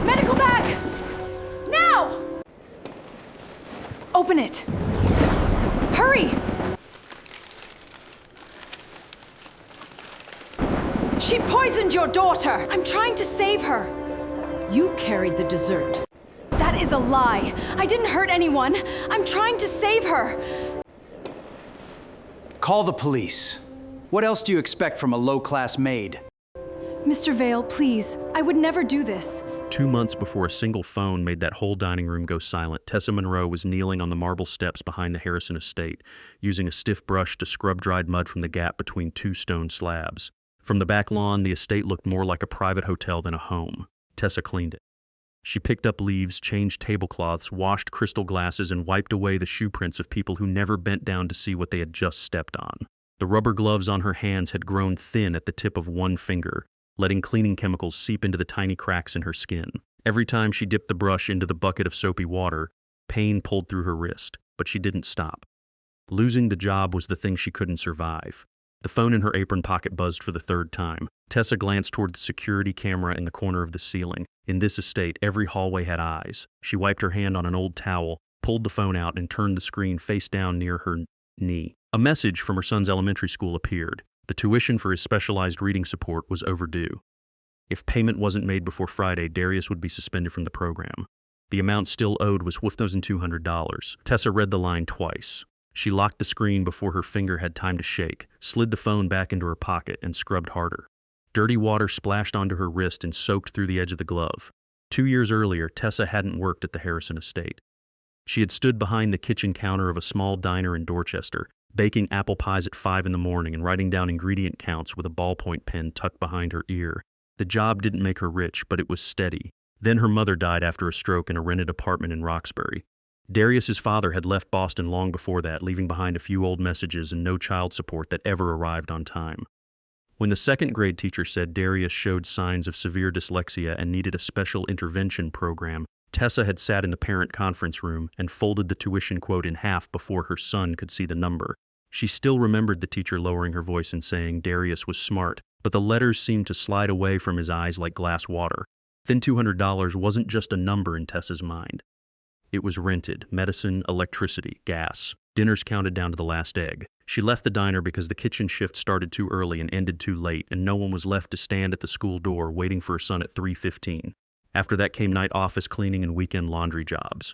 Medical bag! Now! Open it! Hurry! She poisoned your daughter! I'm trying to save her! You carried the dessert. That is a lie! I didn't hurt anyone! I'm trying to save her! Call the police. What else do you expect from a low-class maid? Mr. Vale, please. I would never do this. 2 months before a single phone made that whole dining room go silent, Tessa Monroe was kneeling on the marble steps behind the Harrison estate, using a stiff brush to scrub dried mud from the gap between 2 stone slabs. From the back lawn, the estate looked more like a private hotel than a home. Tessa cleaned it. She picked up leaves, changed tablecloths, washed crystal glasses, and wiped away the shoe prints of people who never bent down to see what they had just stepped on. The rubber gloves on her hands had grown thin at the tip of one finger, letting cleaning chemicals seep into the tiny cracks in her skin. Every time she dipped the brush into the bucket of soapy water, pain pulled through her wrist, but she didn't stop. Losing the job was the thing she couldn't survive. The phone in her apron pocket buzzed for the 3rd time. Tessa glanced toward the security camera in the corner of the ceiling. In this estate, every hallway had eyes. She wiped her hand on an old towel, pulled the phone out, and turned the screen face down near her knee. A message from her son's elementary school appeared. The tuition for his specialized reading support was overdue. If payment wasn't made before Friday, Darius would be suspended from the program. The amount still owed was $1,200. Tessa read the line twice. She locked the screen before her finger had time to shake, slid the phone back into her pocket, and scrubbed harder. Dirty water splashed onto her wrist and soaked through the edge of the glove. 2 years earlier, Tessa hadn't worked at the Harrison estate. She had stood behind the kitchen counter of a small diner in Dorchester, baking apple pies at 5 in the morning and writing down ingredient counts with a ballpoint pen tucked behind her ear. The job didn't make her rich, but it was steady. Then her mother died after a stroke in a rented apartment in Roxbury. Darius's father had left Boston long before that, leaving behind a few old messages and no child support that ever arrived on time. When the 2nd grade teacher said Darius showed signs of severe dyslexia and needed a special intervention program, Tessa had sat in the parent conference room and folded the tuition quote in half before her son could see the number. She still remembered the teacher lowering her voice and saying Darius was smart, but the letters seemed to slide away from his eyes like glass water. Then $200 wasn't just a number in Tessa's mind. It was rented, medicine, electricity, gas. Dinners counted down to the last egg. She left the diner because the kitchen shift started too early and ended too late, and no one was left to stand at the school door waiting for her son at 3:15. After that came night office cleaning and weekend laundry jobs.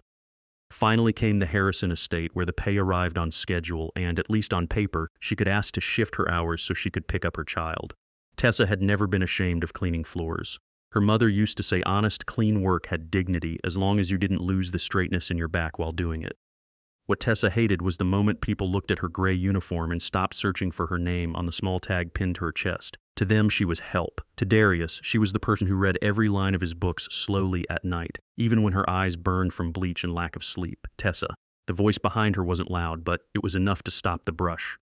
Finally came the Harrison estate, where the pay arrived on schedule and, at least on paper, she could ask to shift her hours so she could pick up her child. Tessa had never been ashamed of cleaning floors. Her mother used to say honest, clean work had dignity as long as you didn't lose the straightness in your back while doing it. What Tessa hated was the moment people looked at her gray uniform and stopped searching for her name on the small tag pinned to her chest. To them, she was help. To Darius, she was the person who read every line of his books slowly at night, even when her eyes burned from bleach and lack of sleep. Tessa. The voice behind her wasn't loud, but it was enough to stop the brush.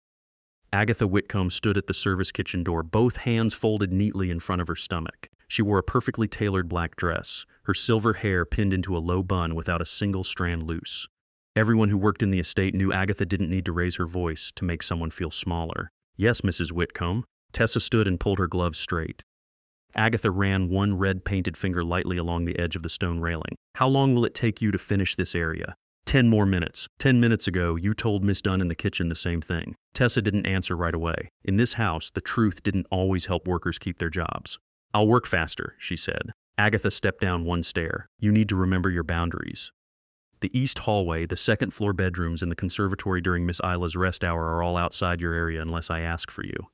Agatha Whitcomb stood at the service kitchen door, both hands folded neatly in front of her stomach. She wore a perfectly tailored black dress, her silver hair pinned into a low bun without a single strand loose. Everyone who worked in the estate knew Agatha didn't need to raise her voice to make someone feel smaller. Yes, Mrs. Whitcomb. Tessa stood and pulled her gloves straight. Agatha ran one red-painted finger lightly along the edge of the stone railing. How long will it take you to finish this area? 10 more minutes. 10 minutes ago, you told Miss Dunn in the kitchen the same thing. Tessa didn't answer right away. In this house, the truth didn't always help workers keep their jobs. I'll work faster, she said. Agatha stepped down one stair. You need to remember your boundaries. The east hallway, the 2nd-floor bedrooms, and the conservatory during Miss Isla's rest hour are all outside your area unless I ask for you.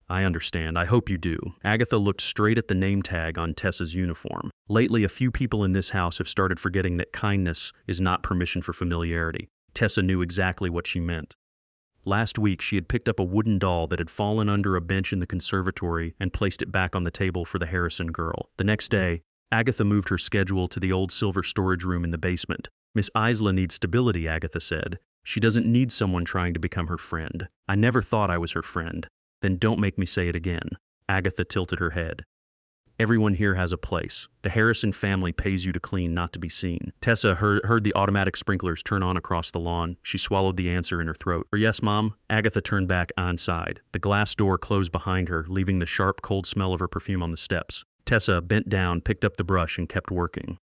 I understand. I hope you do. Agatha looked straight at the name tag on Tessa's uniform. Lately, a few people in this house have started forgetting that kindness is not permission for familiarity. Tessa knew exactly what she meant. Last week, she had picked up a wooden doll that had fallen under a bench in the conservatory and placed it back on the table for the Harrison girl. The next day, Agatha moved her schedule to the old silver storage room in the basement. Miss Isla needs stability, Agatha said. She doesn't need someone trying to become her friend. I never thought I was her friend. Then don't make me say it again. Agatha tilted her head. Everyone here has a place. The Harrison family pays you to clean, not to be seen. Tessa heard the automatic sprinklers turn on across the lawn. She swallowed the answer in her throat. Yes, Mom? Agatha turned back onside. The glass door closed behind her, leaving the sharp, cold smell of her perfume on the steps. Tessa bent down, picked up the brush, and kept working.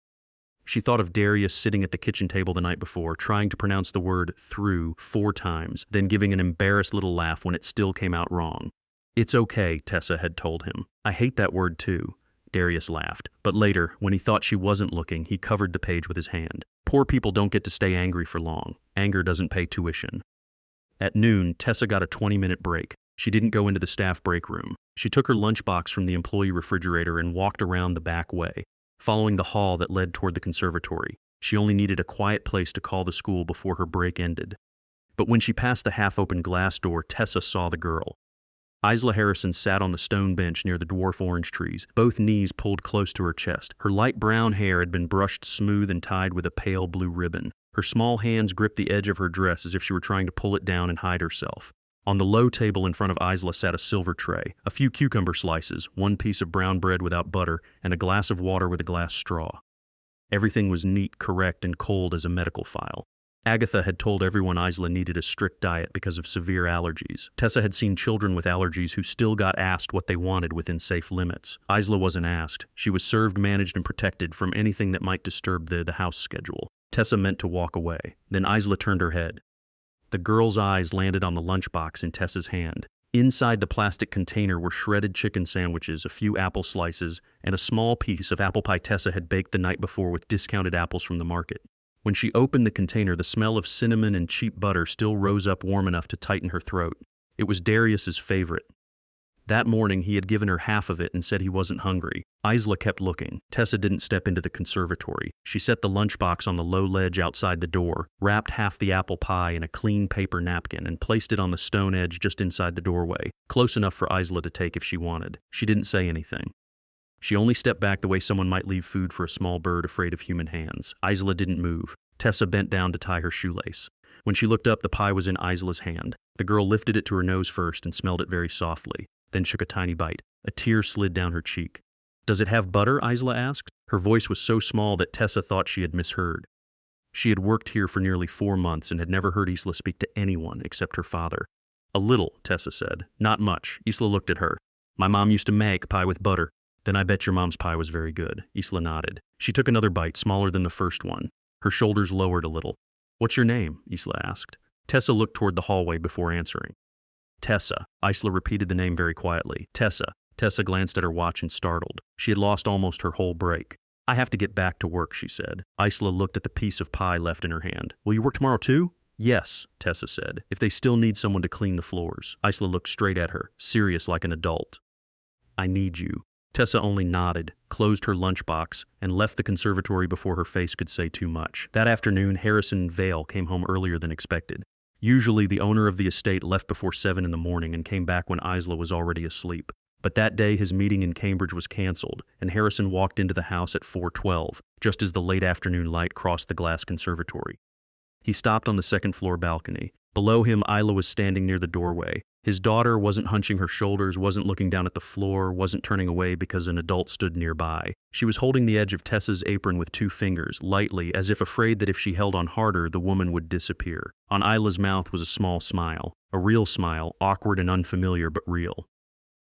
She thought of Darius sitting at the kitchen table the night before, trying to pronounce the word through 4 times, then giving an embarrassed little laugh when it still came out wrong. "It's okay," Tessa had told him. "I hate that word too." Darius laughed, but later, when he thought she wasn't looking, he covered the page with his hand. Poor people don't get to stay angry for long. Anger doesn't pay tuition. At noon, Tessa got a 20-minute break. She didn't go into the staff break room. She took her lunchbox from the employee refrigerator and walked around the back way, following the hall that led toward the conservatory. She only needed a quiet place to call the school before her break ended. But when she passed the half-open glass door, Tessa saw the girl. Isla Harrison sat on the stone bench near the dwarf orange trees, both knees pulled close to her chest. Her light brown hair had been brushed smooth and tied with a pale blue ribbon. Her small hands gripped the edge of her dress as if she were trying to pull it down and hide herself. On the low table in front of Isla sat a silver tray, a few cucumber slices, 1 piece of brown bread without butter, and a glass of water with a glass straw. Everything was neat, correct, and cold as a medical file. Agatha had told everyone Isla needed a strict diet because of severe allergies. Tessa had seen children with allergies who still got asked what they wanted within safe limits. Isla wasn't asked. She was served, managed, and protected from anything that might disturb the house schedule. Tessa meant to walk away. Then Isla turned her head. The girl's eyes landed on the lunchbox in Tessa's hand. Inside the plastic container were shredded chicken sandwiches, a few apple slices, and a small piece of apple pie Tessa had baked the night before with discounted apples from the market. When she opened the container, the smell of cinnamon and cheap butter still rose up warm enough to tighten her throat. It was Darius's favorite. That morning, he had given her half of it and said he wasn't hungry. Isla kept looking. Tessa didn't step into the conservatory. She set the lunchbox on the low ledge outside the door, wrapped half the apple pie in a clean paper napkin, and placed it on the stone edge just inside the doorway, close enough for Isla to take if she wanted. She didn't say anything. She only stepped back the way someone might leave food for a small bird afraid of human hands. Isla didn't move. Tessa bent down to tie her shoelace. When she looked up, the pie was in Isla's hand. The girl lifted it to her nose first and smelled it very softly, then shook a tiny bite. A tear slid down her cheek. "Does it have butter?" Isla asked. Her voice was so small that Tessa thought she had misheard. She had worked here for nearly 4 months and had never heard Isla speak to anyone except her father. "A little," Tessa said. "Not much." Isla looked at her. "My mom used to make pie with butter." "Then I bet your mom's pie was very good." Isla nodded. She took another bite, smaller than the first one. Her shoulders lowered a little. "What's your name?" Isla asked. Tessa looked toward the hallway before answering. "Tessa." Isla repeated the name very quietly. "Tessa." Tessa glanced at her watch and startled. She had lost almost her whole break. "I have to get back to work," she said. Isla looked at the piece of pie left in her hand. "Will you work tomorrow too?" "Yes," Tessa said, "if they still need someone to clean the floors." Isla looked straight at her, serious like an adult. "I need you." Tessa only nodded, closed her lunchbox, and left the conservatory before her face could say too much. That afternoon, Harrison and Vale came home earlier than expected. Usually, the owner of the estate left before 7 in the morning and came back when Isla was already asleep. But that day, his meeting in Cambridge was canceled, and Harrison walked into the house at 4:12, just as the late afternoon light crossed the glass conservatory. He stopped on the second-floor balcony. Below him, Isla was standing near the doorway. His daughter wasn't hunching her shoulders, wasn't looking down at the floor, wasn't turning away because an adult stood nearby. She was holding the edge of Tessa's apron with 2 fingers, lightly, as if afraid that if she held on harder, the woman would disappear. On Isla's mouth was a small smile, a real smile, awkward and unfamiliar, but real.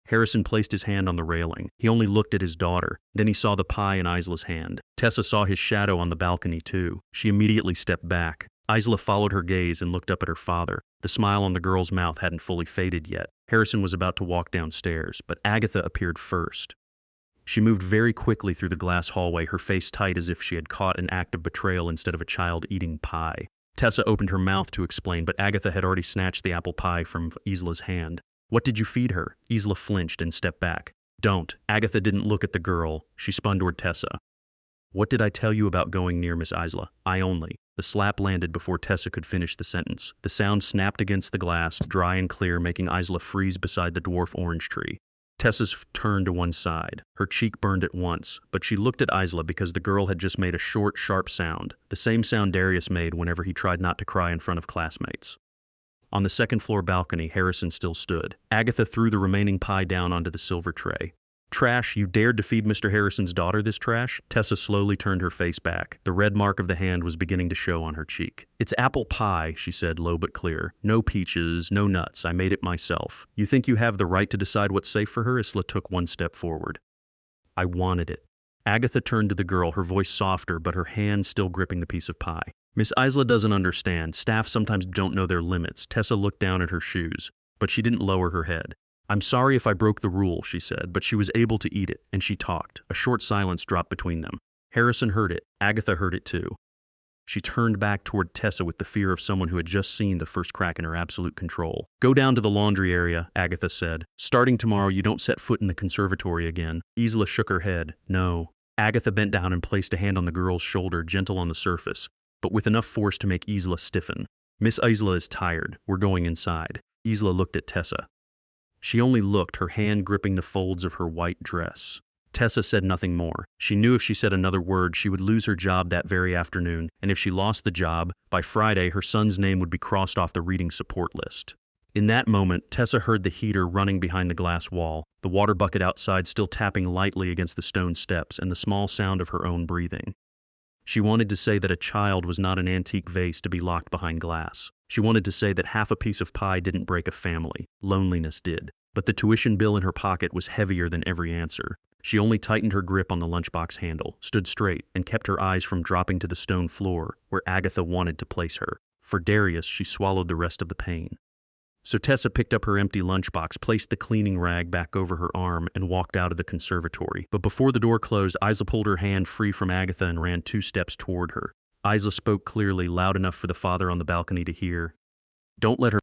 Harrison placed his hand on the railing. He only looked at his daughter. Then he saw the pie in Isla's hand. Tessa saw his shadow on the balcony, too. She immediately stepped back. Isla followed her gaze and looked up at her father. The smile on the girl's mouth hadn't fully faded yet. Harrison was about to walk downstairs, but Agatha appeared first. She moved very quickly through the glass hallway, her face tight as if she had caught an act of betrayal instead of a child eating pie. Tessa opened her mouth to explain, but Agatha had already snatched the apple pie from Isla's hand. "What did you feed her?" Isla flinched and stepped back. "Don't." Agatha didn't look at the girl. She spun toward Tessa. "What did I tell you about going near Miss Isla? I only." The slap landed before Tessa could finish the sentence. The sound snapped against the glass, dry and clear, making Isla freeze beside the dwarf orange tree. Tessa's turned to one side. Her cheek burned at once, but she looked at Isla because the girl had just made a short, sharp sound, the same sound Darius made whenever he tried not to cry in front of classmates. On the second-floor balcony, Harrison still stood. Agatha threw the remaining pie down onto the silver tray. "Trash, you dared to feed Mr. Harrison's daughter this trash?" Tessa slowly turned her face back. The red mark of the hand was beginning to show on her cheek. "It's apple pie," she said, low but clear. "No peaches, no nuts. I made it myself. You think you have the right to decide what's safe for her?" Isla took one step forward. I wanted it. Agatha turned to the girl, her voice softer, but her hand still gripping the piece of pie. Miss Isla doesn't understand. Staff sometimes don't know their limits. Tessa looked down at her shoes, but she didn't lower her head. I'm sorry if I broke the rule, she said, but she was able to eat it, and she talked. A short silence dropped between them. Harrison heard it. Agatha heard it too. She turned back toward Tessa with the fear of someone who had just seen the first crack in her absolute control. Go down to the laundry area, Agatha said. Starting tomorrow, you don't set foot in the conservatory again. Isla shook her head. No. Agatha bent down and placed a hand on the girl's shoulder, gentle on the surface, but with enough force to make Isla stiffen. Miss Isla is tired. We're going inside. Isla looked at Tessa. She only looked, her hand gripping the folds of her white dress. Tessa said nothing more. She knew if she said another word, she would lose her job that very afternoon, and if she lost the job, by Friday her son's name would be crossed off the reading support list. In that moment, Tessa heard the heater running behind the glass wall, the water bucket outside still tapping lightly against the stone steps, and the small sound of her own breathing. She wanted to say that a child was not an antique vase to be locked behind glass. She wanted to say that half a piece of pie didn't break a family. Loneliness did. But the tuition bill in her pocket was heavier than every answer. She only tightened her grip on the lunchbox handle, stood straight, and kept her eyes from dropping to the stone floor where Agatha wanted to place her. For Darius, she swallowed the rest of the pain. So Tessa picked up her empty lunchbox, placed the cleaning rag back over her arm, and walked out of the conservatory. But before the door closed, Isla pulled her hand free from Agatha and ran 2 steps toward her. Isla spoke clearly, loud enough for the father on the balcony to hear. Don't let her...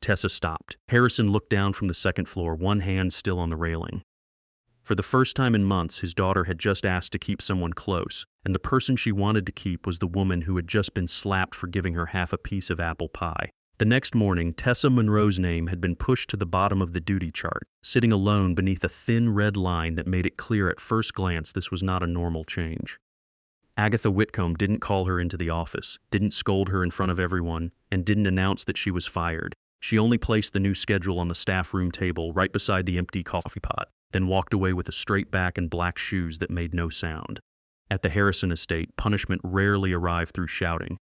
Tessa stopped. Harrison looked down from the second floor, one hand still on the railing. For the first time in months, his daughter had just asked to keep someone close, and the person she wanted to keep was the woman who had just been slapped for giving her half a piece of apple pie. The next morning, Tessa Monroe's name had been pushed to the bottom of the duty chart, sitting alone beneath a thin red line that made it clear at first glance this was not a normal change. Agatha Whitcomb didn't call her into the office, didn't scold her in front of everyone, and didn't announce that she was fired. She only placed the new schedule on the staff room table right beside the empty coffee pot, then walked away with a straight back and black shoes that made no sound. At the Harrison estate, punishment rarely arrived through shouting.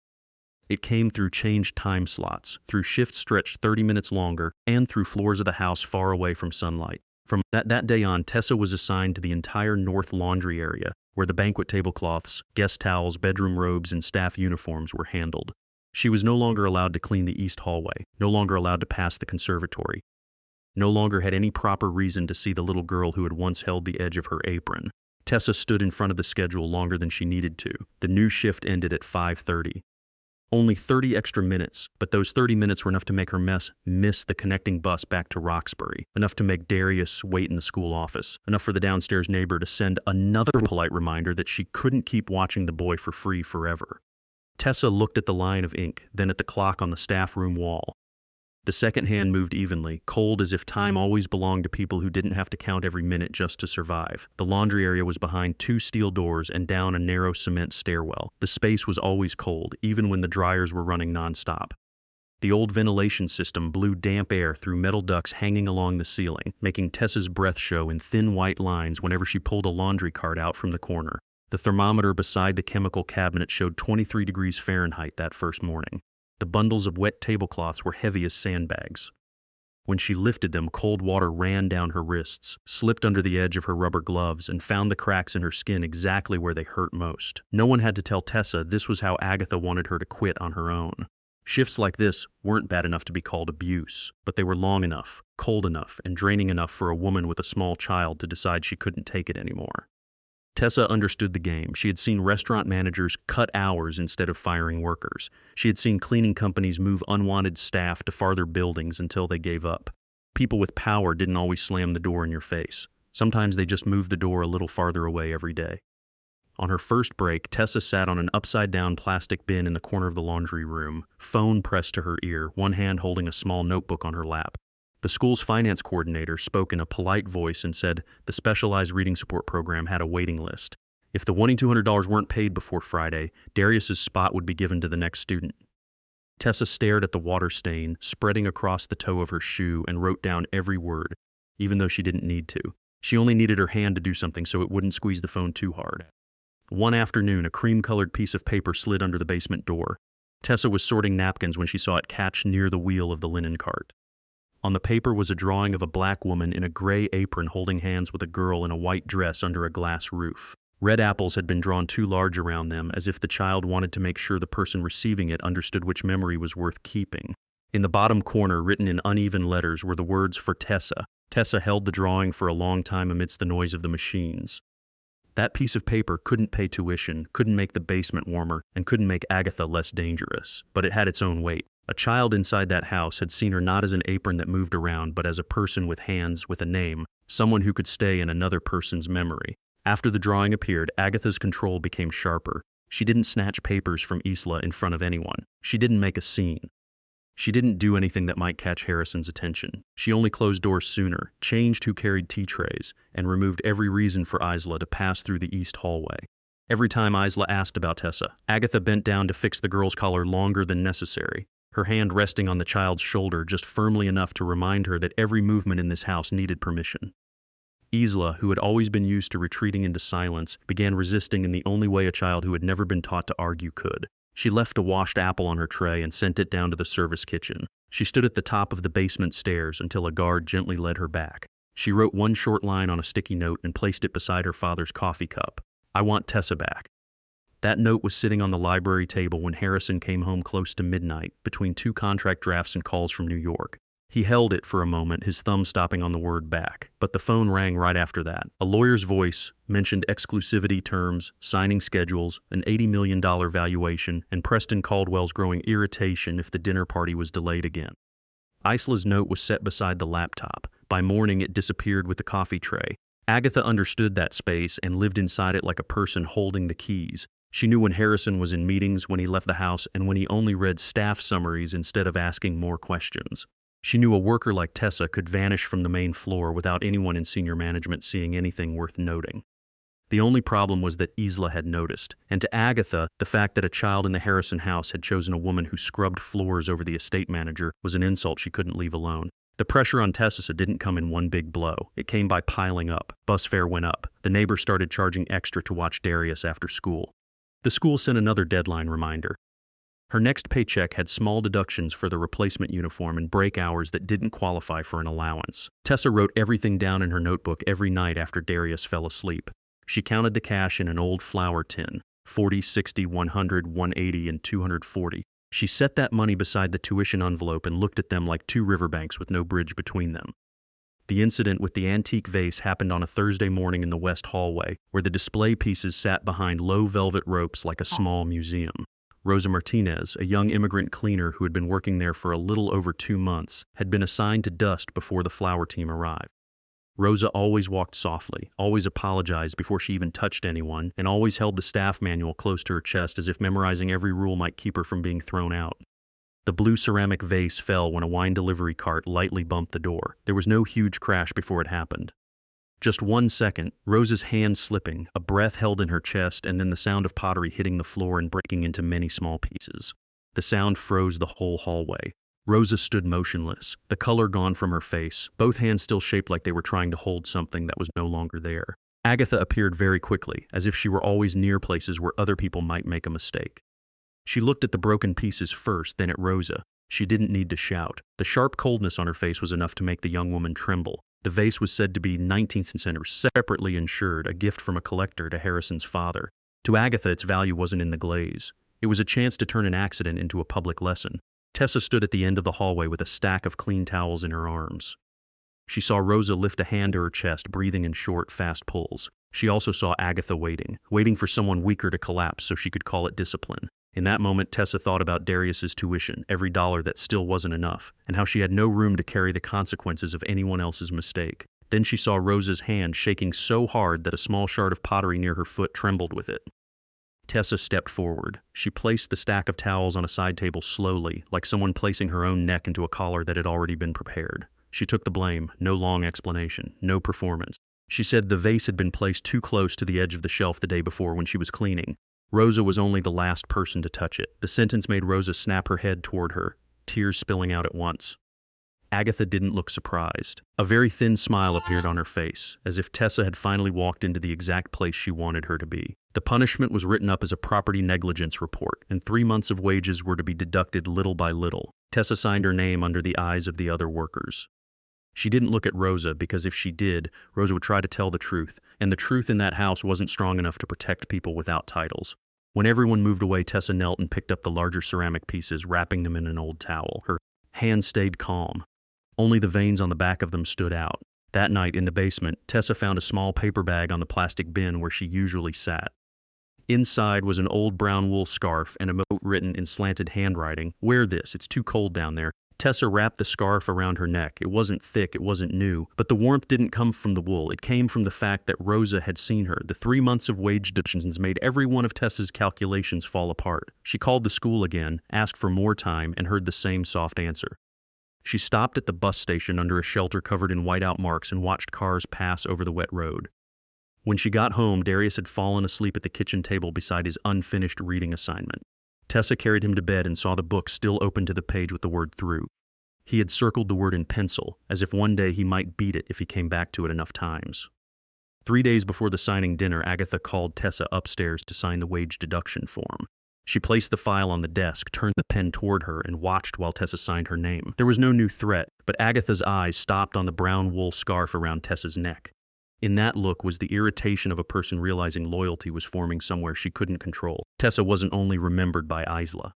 It came through changed time slots, through shifts stretched 30 minutes longer, and through floors of the house far away from sunlight. From that day on, Tessa was assigned to the entire north laundry area, where the banquet tablecloths, guest towels, bedroom robes, and staff uniforms were handled. She was no longer allowed to clean the east hallway, no longer allowed to pass the conservatory, no longer had any proper reason to see the little girl who had once held the edge of her apron. Tessa stood in front of the schedule longer than she needed to. The new shift ended at 5:30. Only 30 extra minutes, but those 30 minutes were enough to make her miss the connecting bus back to Roxbury, enough to make Darius wait in the school office, enough for the downstairs neighbor to send another polite reminder that she couldn't keep watching the boy for free forever. Tessa looked at the line of ink, then at the clock on the staff room wall. The second hand moved evenly, cold as if time always belonged to people who didn't have to count every minute just to survive. The laundry area was behind 2 steel doors and down a narrow cement stairwell. The space was always cold, even when the dryers were running nonstop. The old ventilation system blew damp air through metal ducts hanging along the ceiling, making Tessa's breath show in thin white lines whenever she pulled a laundry cart out from the corner. The thermometer beside the chemical cabinet showed 23 degrees Fahrenheit that first morning. The bundles of wet tablecloths were heavy as sandbags. When she lifted them, cold water ran down her wrists, slipped under the edge of her rubber gloves, and found the cracks in her skin exactly where they hurt most. No one had to tell Tessa this was how Agatha wanted her to quit on her own. Shifts like this weren't bad enough to be called abuse, but they were long enough, cold enough, and draining enough for a woman with a small child to decide she couldn't take it anymore. Tessa understood the game. She had seen restaurant managers cut hours instead of firing workers. She had seen cleaning companies move unwanted staff to farther buildings until they gave up. People with power didn't always slam the door in your face. Sometimes they just moved the door a little farther away every day. On her first break, Tessa sat on an upside-down plastic bin in the corner of the laundry room, phone pressed to her ear, one hand holding a small notebook on her lap. The school's finance coordinator spoke in a polite voice and said the specialized reading support program had a waiting list. If the $200 weren't paid before Friday, Darius's spot would be given to the next student. Tessa stared at the water stain spreading across the toe of her shoe and wrote down every word, even though she didn't need to. She only needed her hand to do something so it wouldn't squeeze the phone too hard. One afternoon, a cream-colored piece of paper slid under the basement door. Tessa was sorting napkins when she saw it catch near the wheel of the linen cart. On the paper was a drawing of a black woman in a gray apron holding hands with a girl in a white dress under a glass roof. Red apples had been drawn too large around them, as if the child wanted to make sure the person receiving it understood which memory was worth keeping. In the bottom corner, written in uneven letters, were the words for Tessa. Tessa held the drawing for a long time amidst the noise of the machines. That piece of paper couldn't pay tuition, couldn't make the basement warmer, and couldn't make Agatha less dangerous, but it had its own weight. A child inside that house had seen her not as an apron that moved around, but as a person with hands, with a name, someone who could stay in another person's memory. After the drawing appeared, Agatha's control became sharper. She didn't snatch papers from Isla in front of anyone. She didn't make a scene. She didn't do anything that might catch Harrison's attention. She only closed doors sooner, changed who carried tea trays, and removed every reason for Isla to pass through the east hallway. Every time Isla asked about Tessa, Agatha bent down to fix the girl's collar longer than necessary, her hand resting on the child's shoulder just firmly enough to remind her that every movement in this house needed permission. Isla, who had always been used to retreating into silence, began resisting in the only way a child who had never been taught to argue could. She left a washed apple on her tray and sent it down to the service kitchen. She stood at the top of the basement stairs until a guard gently led her back. She wrote one short line on a sticky note and placed it beside her father's coffee cup. "I want Tessa back." That note was sitting on the library table when Harrison came home close to midnight, between 2 contract drafts and calls from New York. He held it for a moment, his thumb stopping on the word back. But the phone rang right after that. A lawyer's voice mentioned exclusivity terms, signing schedules, an $80 million valuation, and Preston Caldwell's growing irritation if the dinner party was delayed again. Isla's note was set beside the laptop. By morning, it disappeared with the coffee tray. Agatha understood that space and lived inside it like a person holding the keys. She knew when Harrison was in meetings, when he left the house, and when he only read staff summaries instead of asking more questions. She knew a worker like Tessa could vanish from the main floor without anyone in senior management seeing anything worth noting. The only problem was that Isla had noticed, and to Agatha, the fact that a child in the Harrison house had chosen a woman who scrubbed floors over the estate manager was an insult she couldn't leave alone. The pressure on Tessa didn't come in one big blow. It came by piling up. Bus fare went up. The neighbors started charging extra to watch Darius after school. The school sent another deadline reminder. Her next paycheck had small deductions for the replacement uniform and break hours that didn't qualify for an allowance. Tessa wrote everything down in her notebook every night after Darius fell asleep. She counted the cash in an old flour tin, 40, 60, 100, 180, and 240. She set that money beside the tuition envelope and looked at them like 2 riverbanks with no bridge between them. The incident with the antique vase happened on a Thursday morning in the west hallway, where the display pieces sat behind low velvet ropes like a small museum. Rosa Martinez, a young immigrant cleaner who had been working there for a little over 2 months, had been assigned to dust before the flower team arrived. Rosa always walked softly, always apologized before she even touched anyone, and always held the staff manual close to her chest as if memorizing every rule might keep her from being thrown out. The blue ceramic vase fell when a wine delivery cart lightly bumped the door. There was no huge crash before it happened. Just 1 second, Rosa's hand slipping, a breath held in her chest, and then the sound of pottery hitting the floor and breaking into many small pieces. The sound froze the whole hallway. Rosa stood motionless, the color gone from her face, both hands still shaped like they were trying to hold something that was no longer there. Agatha appeared very quickly, as if she were always near places where other people might make a mistake. She looked at the broken pieces first, then at Rosa. She didn't need to shout. The sharp coldness on her face was enough to make the young woman tremble. The vase was said to be 19th century, separately insured, a gift from a collector to Harrison's father. To Agatha, its value wasn't in the glaze. It was a chance to turn an accident into a public lesson. Tessa stood at the end of the hallway with a stack of clean towels in her arms. She saw Rosa lift a hand to her chest, breathing in short, fast pulls. She also saw Agatha waiting for someone weaker to collapse so she could call it discipline. In that moment, Tessa thought about Darius's tuition, every dollar that still wasn't enough, and how she had no room to carry the consequences of anyone else's mistake. Then she saw Rosa's hand shaking so hard that a small shard of pottery near her foot trembled with it. Tessa stepped forward. She placed the stack of towels on a side table slowly, like someone placing her own neck into a collar that had already been prepared. She took the blame, no long explanation, no performance. She said the vase had been placed too close to the edge of the shelf the day before when she was cleaning. Rosa was only the last person to touch it. The sentence made Rosa snap her head toward her, tears spilling out at once. Agatha didn't look surprised. A very thin smile appeared on her face, as if Tessa had finally walked into the exact place she wanted her to be. The punishment was written up as a property negligence report, and 3 months of wages were to be deducted little by little. Tessa signed her name under the eyes of the other workers. She didn't look at Rosa because if she did, Rosa would try to tell the truth, and the truth in that house wasn't strong enough to protect people without titles. When everyone moved away, Tessa knelt and picked up the larger ceramic pieces, wrapping them in an old towel. Her hands stayed calm. Only the veins on the back of them stood out. That night, in the basement, Tessa found a small paper bag on the plastic bin where she usually sat. Inside was an old brown wool scarf and a note written in slanted handwriting. "Wear this, it's too cold down there." Tessa wrapped the scarf around her neck. It wasn't thick, it wasn't new, but the warmth didn't come from the wool. It came from the fact that Rosa had seen her. The 3 months of wage deductions made every one of Tessa's calculations fall apart. She called the school again, asked for more time, and heard the same soft answer. She stopped at the bus station under a shelter covered in whiteout marks and watched cars pass over the wet road. When she got home, Darius had fallen asleep at the kitchen table beside his unfinished reading assignment. Tessa carried him to bed and saw the book still open to the page with the word "through." He had circled the word in pencil, as if one day he might beat it if he came back to it enough times. 3 days before the signing dinner, Agatha called Tessa upstairs to sign the wage deduction form. She placed the file on the desk, turned the pen toward her, and watched while Tessa signed her name. There was no new threat, but Agatha's eyes stopped on the brown wool scarf around Tessa's neck. In that look was the irritation of a person realizing loyalty was forming somewhere she couldn't control. Tessa wasn't only remembered by Isla.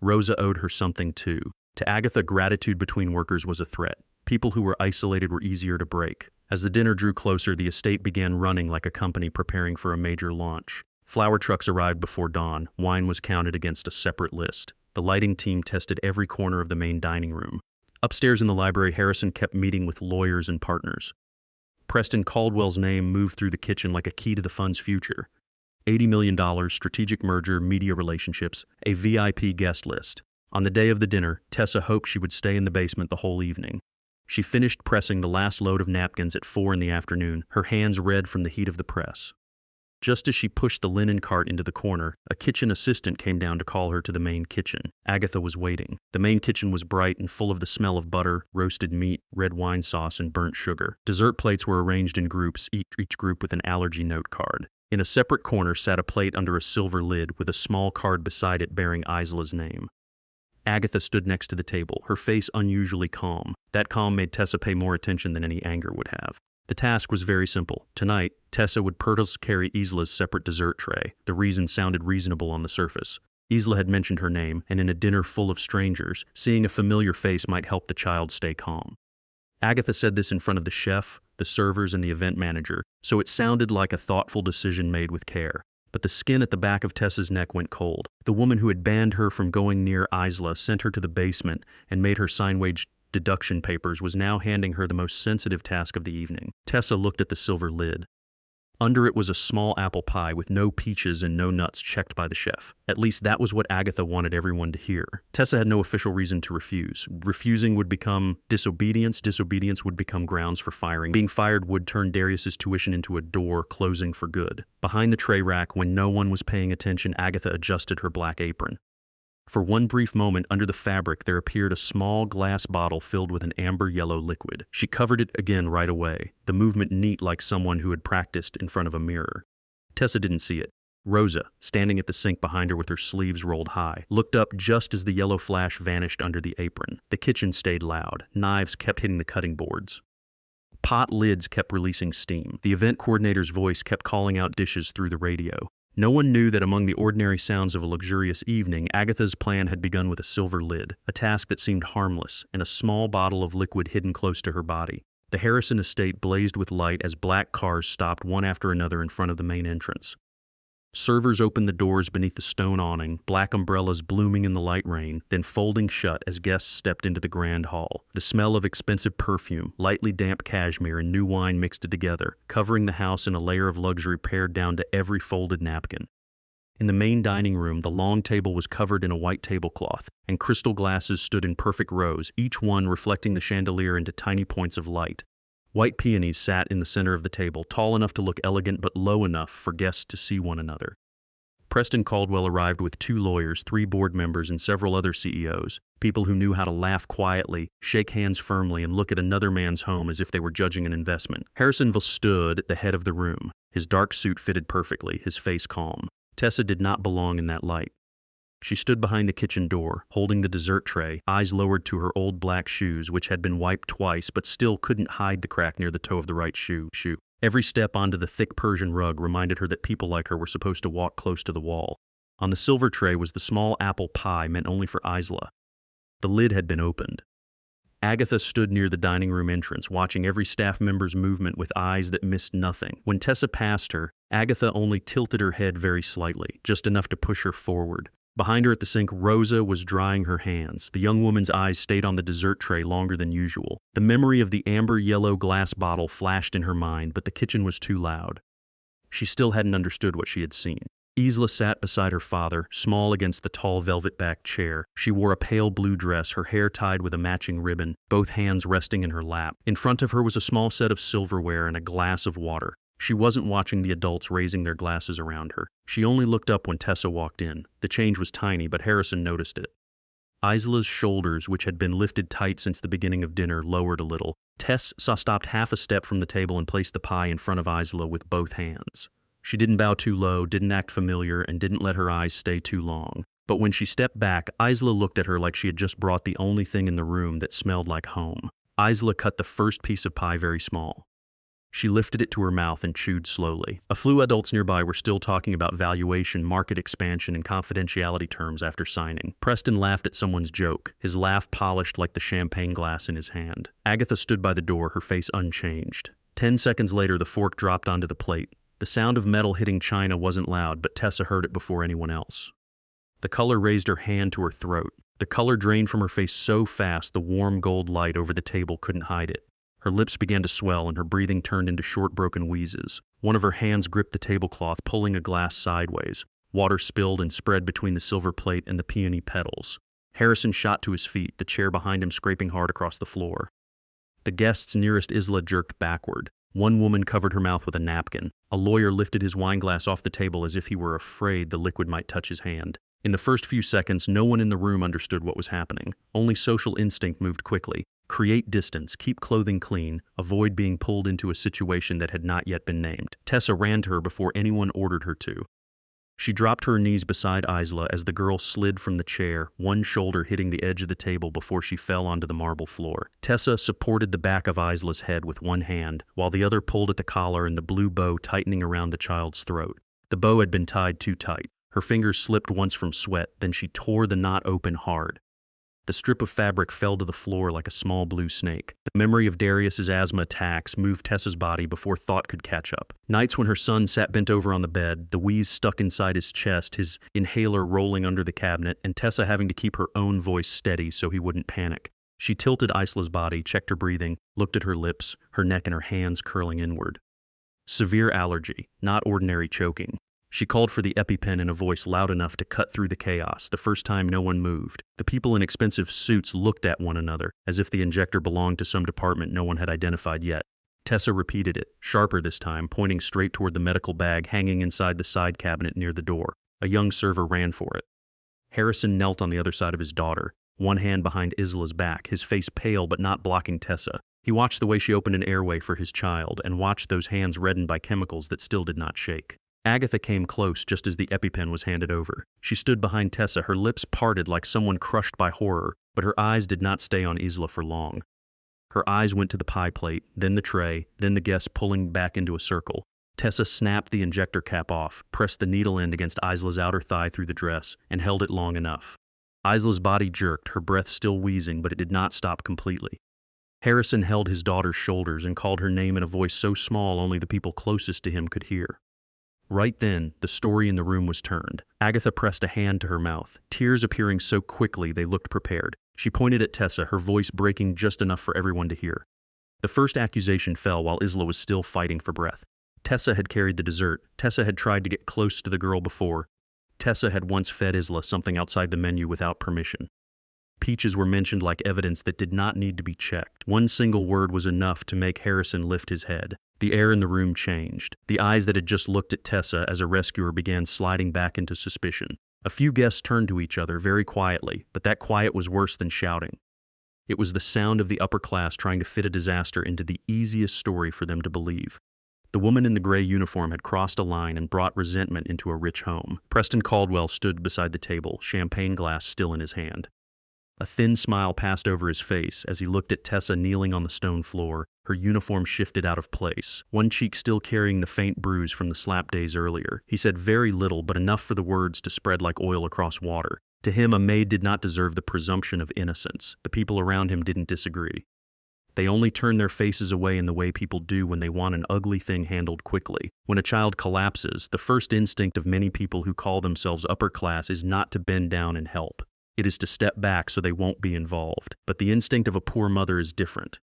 Rosa owed her something too. To Agatha, gratitude between workers was a threat. People who were isolated were easier to break. As the dinner drew closer, the estate began running like a company preparing for a major launch. Flower trucks arrived before dawn. Wine was counted against a separate list. The lighting team tested every corner of the main dining room. Upstairs in the library, Harrison kept meeting with lawyers and partners. Preston Caldwell's name moved through the kitchen like a key to the fund's future. $80 million, strategic merger, media relationships, a VIP guest list. On the day of the dinner, Tessa hoped she would stay in the basement the whole evening. She finished pressing the last load of napkins at 4 in the afternoon, her hands red from the heat of the press. Just as she pushed the linen cart into the corner, a kitchen assistant came down to call her to the main kitchen. Agatha was waiting. The main kitchen was bright and full of the smell of butter, roasted meat, red wine sauce, and burnt sugar. Dessert plates were arranged in groups, each group with an allergy note card. In a separate corner sat a plate under a silver lid with a small card beside it bearing Isla's name. Agatha stood next to the table, her face unusually calm. That calm made Tessa pay more attention than any anger would have. The task was very simple. Tonight, Tessa would purposely carry Isla's separate dessert tray. The reason sounded reasonable on the surface. Isla had mentioned her name, and in a dinner full of strangers, seeing a familiar face might help the child stay calm. Agatha said this in front of the chef, the servers, and the event manager, so it sounded like a thoughtful decision made with care. But the skin at the back of Tessa's neck went cold. The woman who had banned her from going near Isla, sent her to the basement, and made her sign wage deduction papers, was now handing her the most sensitive task of the evening. Tessa looked at the silver lid. Under it was a small apple pie with no peaches and no nuts checked by the chef. At least that was what Agatha wanted everyone to hear. Tessa had no official reason to refuse. Refusing would become disobedience. Disobedience would become grounds for firing. Being fired would turn Darius's tuition into a door closing for good. Behind the tray rack, when no one was paying attention, Agatha adjusted her black apron. For one brief moment, under the fabric, there appeared a small glass bottle filled with an amber-yellow liquid. She covered it again right away, the movement neat like someone who had practiced in front of a mirror. Tessa didn't see it. Rosa, standing at the sink behind her with her sleeves rolled high, looked up just as the yellow flash vanished under the apron. The kitchen stayed loud. Knives kept hitting the cutting boards. Pot lids kept releasing steam. The event coordinator's voice kept calling out dishes through the radio. No one knew that among the ordinary sounds of a luxurious evening, Agatha's plan had begun with a silver lid, a task that seemed harmless, and a small bottle of liquid hidden close to her body. The Harrison estate blazed with light as black cars stopped one after another in front of the main entrance. Servers opened the doors beneath the stone awning, black umbrellas blooming in the light rain, then folding shut as guests stepped into the grand hall. The smell of expensive perfume, lightly damp cashmere, and new wine mixed together, covering the house in a layer of luxury pared down to every folded napkin. In the main dining room, the long table was covered in a white tablecloth, and crystal glasses stood in perfect rows, each one reflecting the chandelier into tiny points of light. White peonies sat in the center of the table, tall enough to look elegant but low enough for guests to see one another. Preston Caldwell arrived with 2 lawyers, 3 board members, and several other CEOs, people who knew how to laugh quietly, shake hands firmly, and look at another man's home as if they were judging an investment. Harrisonville stood at the head of the room. His dark suit fitted perfectly, his face calm. Tessa did not belong in that light. She stood behind the kitchen door, holding the dessert tray, eyes lowered to her old black shoes, which had been wiped twice but still couldn't hide the crack near the toe of the right shoe. Every step onto the thick Persian rug reminded her that people like her were supposed to walk close to the wall. On the silver tray was the small apple pie meant only for Isla. The lid had been opened. Agatha stood near the dining room entrance, watching every staff member's movement with eyes that missed nothing. When Tessa passed her, Agatha only tilted her head very slightly, just enough to push her forward. Behind her at the sink, Rosa was drying her hands. The young woman's eyes stayed on the dessert tray longer than usual. The memory of the amber-yellow glass bottle flashed in her mind, but the kitchen was too loud. She still hadn't understood what she had seen. Isla sat beside her father, small against the tall velvet-backed chair. She wore a pale blue dress, her hair tied with a matching ribbon, both hands resting in her lap. In front of her was a small set of silverware and a glass of water. She wasn't watching the adults raising their glasses around her. She only looked up when Tessa walked in. The change was tiny, but Harrison noticed it. Isla's shoulders, which had been lifted tight since the beginning of dinner, lowered a little. Tess stopped half a step from the table and placed the pie in front of Isla with both hands. She didn't bow too low, didn't act familiar, and didn't let her eyes stay too long. But when she stepped back, Isla looked at her like she had just brought the only thing in the room that smelled like home. Isla cut the first piece of pie very small. She lifted it to her mouth and chewed slowly. A few adults nearby were still talking about valuation, market expansion, and confidentiality terms after signing. Preston laughed at someone's joke, his laugh polished like the champagne glass in his hand. Agatha stood by the door, her face unchanged. 10 seconds later, the fork dropped onto the plate. The sound of metal hitting china wasn't loud, but Tessa heard it before anyone else. The color raised her hand to her throat. The color drained from her face so fast the warm gold light over the table couldn't hide it. Her lips began to swell and her breathing turned into short broken wheezes. One of her hands gripped the tablecloth, pulling a glass sideways. Water spilled and spread between the silver plate and the peony petals. Harrison shot to his feet, the chair behind him scraping hard across the floor. The guests nearest Isla jerked backward. One woman covered her mouth with a napkin. A lawyer lifted his wineglass off the table as if he were afraid the liquid might touch his hand. In the first few seconds, no one in the room understood what was happening. Only social instinct moved quickly. Create distance, keep clothing clean, avoid being pulled into a situation that had not yet been named. Tessa ran to her before anyone ordered her to. She dropped to her knees beside Isla as the girl slid from the chair, one shoulder hitting the edge of the table before she fell onto the marble floor. Tessa supported the back of Isla's head with one hand, while the other pulled at the collar and the blue bow tightening around the child's throat. The bow had been tied too tight. Her fingers slipped once from sweat, then she tore the knot open hard. The strip of fabric fell to the floor like a small blue snake. The memory of Darius's asthma attacks moved Tessa's body before thought could catch up. Nights when her son sat bent over on the bed, the wheeze stuck inside his chest, his inhaler rolling under the cabinet, and Tessa having to keep her own voice steady so he wouldn't panic. She tilted Isla's body, checked her breathing, looked at her lips, her neck and her hands curling inward. Severe allergy, not ordinary choking. She called for the EpiPen in a voice loud enough to cut through the chaos. The first time no one moved. The people in expensive suits looked at one another, as if the injector belonged to some department no one had identified yet. Tessa repeated it, sharper this time, pointing straight toward the medical bag hanging inside the side cabinet near the door. A young server ran for it. Harrison knelt on the other side of his daughter, one hand behind Isla's back, his face pale but not blocking Tessa. He watched the way she opened an airway for his child, and watched those hands reddened by chemicals that still did not shake. Agatha came close just as the EpiPen was handed over. She stood behind Tessa, her lips parted like someone crushed by horror, but her eyes did not stay on Isla for long. Her eyes went to the pie plate, then the tray, then the guests pulling back into a circle. Tessa snapped the injector cap off, pressed the needle end against Isla's outer thigh through the dress, and held it long enough. Isla's body jerked, her breath still wheezing, but it did not stop completely. Harrison held his daughter's shoulders and called her name in a voice so small only the people closest to him could hear. Right then, the story in the room was turned. Agatha pressed a hand to her mouth, tears appearing so quickly they looked prepared. She pointed at Tessa, her voice breaking just enough for everyone to hear. The first accusation fell while Isla was still fighting for breath. Tessa had carried the dessert. Tessa had tried to get close to the girl before. Tessa had once fed Isla something outside the menu without permission. Peaches were mentioned like evidence that did not need to be checked. One single word was enough to make Harrison lift his head. The air in the room changed. The eyes that had just looked at Tessa as a rescuer began sliding back into suspicion. A few guests turned to each other very quietly, but that quiet was worse than shouting. It was the sound of the upper class trying to fit a disaster into the easiest story for them to believe. The woman in the gray uniform had crossed a line and brought resentment into a rich home. Preston Caldwell stood beside the table, champagne glass still in his hand. A thin smile passed over his face as he looked at Tessa kneeling on the stone floor, her uniform shifted out of place, one cheek still carrying the faint bruise from the slap days earlier. He said very little, but enough for the words to spread like oil across water. To him, a maid did not deserve the presumption of innocence. The people around him didn't disagree. They only turned their faces away in the way people do when they want an ugly thing handled quickly. When a child collapses, the first instinct of many people who call themselves upper class is not to bend down and help. It is to step back so they won't be involved. But the instinct of a poor mother is different.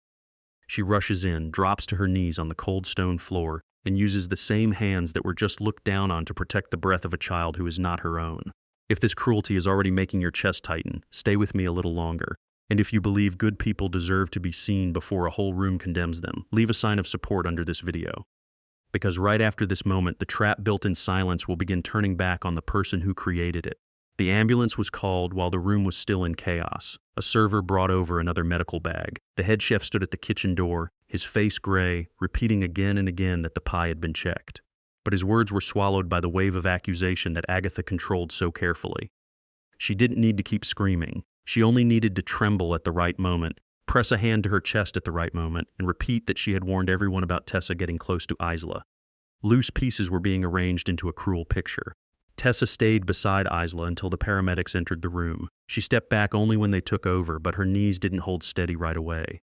She rushes in, drops to her knees on the cold stone floor, and uses the same hands that were just looked down on to protect the breath of a child who is not her own. If this cruelty is already making your chest tighten, stay with me a little longer. And if you believe good people deserve to be seen before a whole room condemns them, leave a sign of support under this video. Because right after this moment, the trap built in silence will begin turning back on the person who created it. The ambulance was called while the room was still in chaos. A server brought over another medical bag. The head chef stood at the kitchen door, his face gray, repeating again and again that the pie had been checked. But his words were swallowed by the wave of accusation that Agatha controlled so carefully. She didn't need to keep screaming. She only needed to tremble at the right moment, press a hand to her chest at the right moment, and repeat that she had warned everyone about Tessa getting close to Isla. Loose pieces were being arranged into a cruel picture. Tessa stayed beside Isla until the paramedics entered the room. She stepped back only when they took over, but her knees didn't hold steady right away.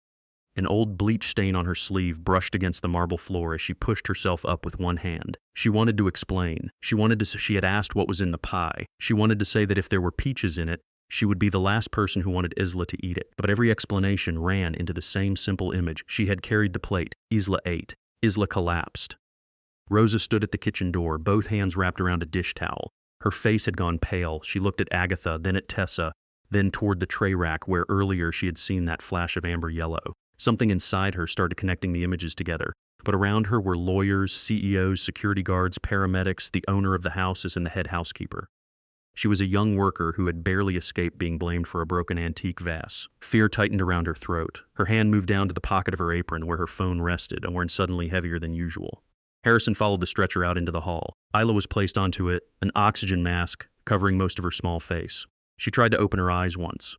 An old bleach stain on her sleeve brushed against the marble floor as she pushed herself up with one hand. She wanted to explain. She had asked what was in the pie. She wanted to say that if there were peaches in it, she would be the last person who wanted Isla to eat it. But every explanation ran into the same simple image. She had carried the plate. Isla ate. Isla collapsed. Rosa stood at the kitchen door, both hands wrapped around a dish towel. Her face had gone pale. She looked at Agatha, then at Tessa, then toward the tray rack where earlier she had seen that flash of amber yellow. Something inside her started connecting the images together. But around her were lawyers, CEOs, security guards, paramedics, the owner of the houses, and the head housekeeper. She was a young worker who had barely escaped being blamed for a broken antique vase. Fear tightened around her throat. Her hand moved down to the pocket of her apron where her phone rested, a horn suddenly heavier than usual. Harrison followed the stretcher out into the hall. Isla was placed onto it, an oxygen mask covering most of her small face. She tried to open her eyes once.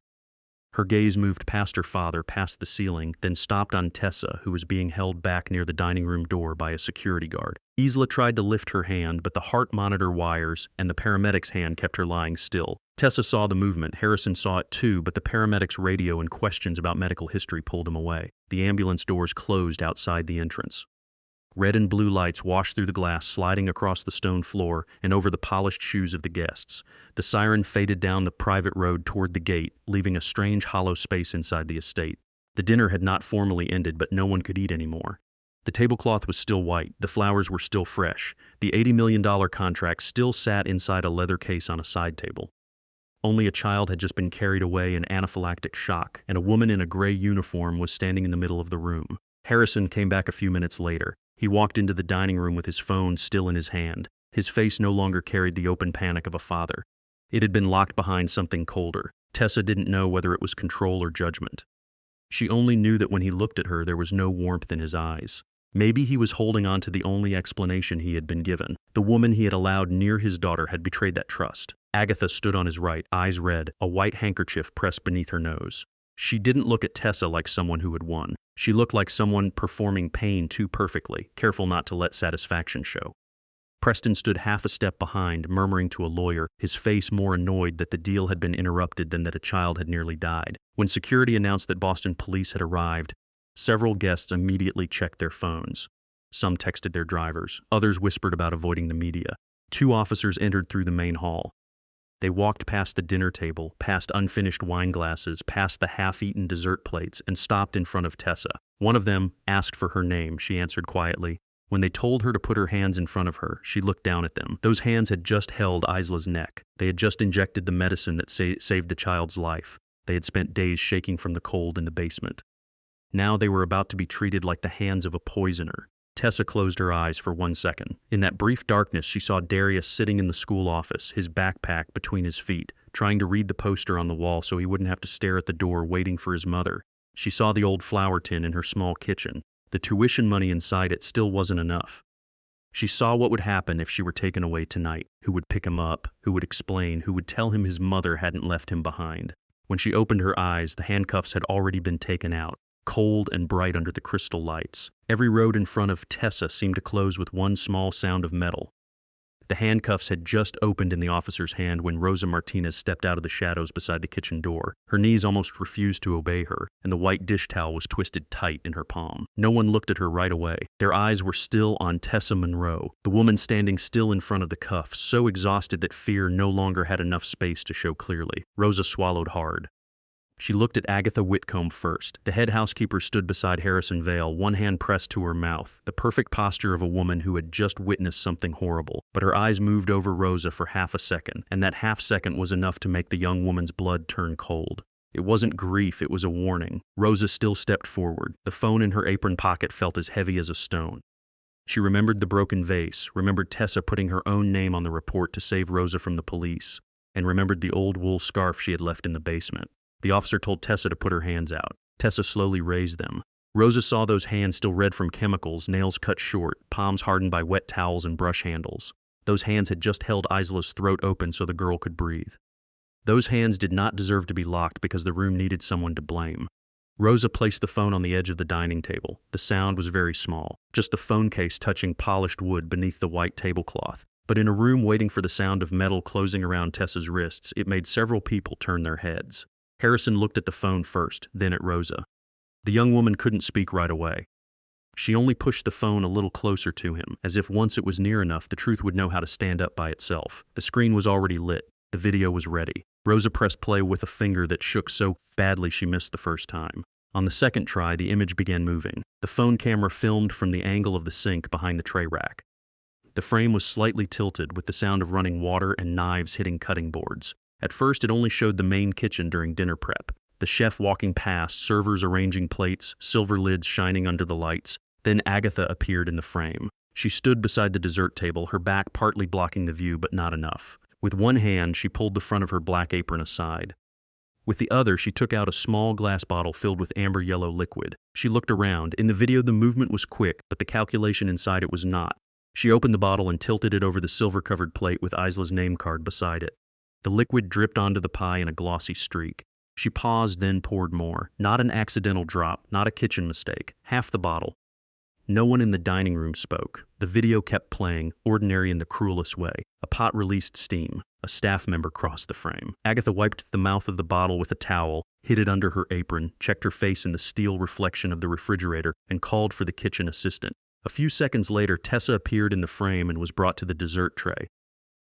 Her gaze moved past her father, past the ceiling, then stopped on Tessa, who was being held back near the dining room door by a security guard. Isla tried to lift her hand, but the heart monitor wires and the paramedic's hand kept her lying still. Tessa saw the movement. Harrison saw it too, but the paramedic's radio and questions about medical history pulled him away. The ambulance doors closed outside the entrance. Red and blue lights washed through the glass, sliding across the stone floor and over the polished shoes of the guests. The siren faded down the private road toward the gate, leaving a strange hollow space inside the estate. The dinner had not formally ended, but no one could eat anymore. The tablecloth was still white, the flowers were still fresh. The $80 million contract still sat inside a leather case on a side table. Only a child had just been carried away in anaphylactic shock, and a woman in a gray uniform was standing in the middle of the room. Harrison came back a few minutes later. He walked into the dining room with his phone still in his hand. His face no longer carried the open panic of a father. It had been locked behind something colder. Tessa didn't know whether it was control or judgment. She only knew that when he looked at her, there was no warmth in his eyes. Maybe he was holding on to the only explanation he had been given. The woman he had allowed near his daughter had betrayed that trust. Agatha stood on his right, eyes red, a white handkerchief pressed beneath her nose. She didn't look at Tessa like someone who had won. She looked like someone performing pain too perfectly, careful not to let satisfaction show. Preston stood half a step behind, murmuring to a lawyer, his face more annoyed that the deal had been interrupted than that a child had nearly died. When security announced that Boston police had arrived, several guests immediately checked their phones. Some texted their drivers. Others whispered about avoiding the media. 2 officers entered through the main hall. They walked past the dinner table, past unfinished wine glasses, past the half-eaten dessert plates, and stopped in front of Tessa. One of them asked for her name. She answered quietly. When they told her to put her hands in front of her, she looked down at them. Those hands had just held Isla's neck. They had just injected the medicine that saved the child's life. They had spent days shaking from the cold in the basement. Now they were about to be treated like the hands of a poisoner. Tessa closed her eyes for 1 second. In that brief darkness, she saw Darius sitting in the school office, his backpack between his feet, trying to read the poster on the wall so he wouldn't have to stare at the door waiting for his mother. She saw the old flour tin in her small kitchen. The tuition money inside it still wasn't enough. She saw what would happen if she were taken away tonight, who would pick him up, who would explain, who would tell him his mother hadn't left him behind. When she opened her eyes, the handcuffs had already been taken out, cold and bright under the crystal lights. Every road in front of Tessa seemed to close with one small sound of metal. The handcuffs had just opened in the officer's hand when Rosa Martinez stepped out of the shadows beside the kitchen door. Her knees almost refused to obey her, and the white dish towel was twisted tight in her palm. No one looked at her right away. Their eyes were still on Tessa Monroe, the woman standing still in front of the cuffs, so exhausted that fear no longer had enough space to show clearly. Rosa swallowed hard. She looked at Agatha Whitcomb first. The head housekeeper stood beside Harrison Vale, one hand pressed to her mouth, the perfect posture of a woman who had just witnessed something horrible. But her eyes moved over Rosa for half a second, and that half second was enough to make the young woman's blood turn cold. It wasn't grief, it was a warning. Rosa still stepped forward. The phone in her apron pocket felt as heavy as a stone. She remembered the broken vase, remembered Tessa putting her own name on the report to save Rosa from the police, and remembered the old wool scarf she had left in the basement. The officer told Tessa to put her hands out. Tessa slowly raised them. Rosa saw those hands still red from chemicals, nails cut short, palms hardened by wet towels and brush handles. Those hands had just held Isla's throat open so the girl could breathe. Those hands did not deserve to be locked because the room needed someone to blame. Rosa placed the phone on the edge of the dining table. The sound was very small, just the phone case touching polished wood beneath the white tablecloth. But in a room waiting for the sound of metal closing around Tessa's wrists, it made several people turn their heads. Harrison looked at the phone first, then at Rosa. The young woman couldn't speak right away. She only pushed the phone a little closer to him, as if once it was near enough, the truth would know how to stand up by itself. The screen was already lit. The video was ready. Rosa pressed play with a finger that shook so badly she missed the first time. On the second try, the image began moving. The phone camera filmed from the angle of the sink behind the tray rack. The frame was slightly tilted, with the sound of running water and knives hitting cutting boards. At first, it only showed the main kitchen during dinner prep. The chef walking past, servers arranging plates, silver lids shining under the lights. Then Agatha appeared in the frame. She stood beside the dessert table, her back partly blocking the view, but not enough. With one hand, she pulled the front of her black apron aside. With the other, she took out a small glass bottle filled with amber yellow liquid. She looked around. In the video, the movement was quick, but the calculation inside it was not. She opened the bottle and tilted it over the silver-covered plate with Isla's name card beside it. The liquid dripped onto the pie in a glossy streak. She paused, then poured more. Not an accidental drop, not a kitchen mistake. Half the bottle. No one in the dining room spoke. The video kept playing, ordinary in the cruelest way. A pot released steam. A staff member crossed the frame. Agatha wiped the mouth of the bottle with a towel, hid it under her apron, checked her face in the steel reflection of the refrigerator, and called for the kitchen assistant. A few seconds later, Tessa appeared in the frame and was brought to the dessert tray.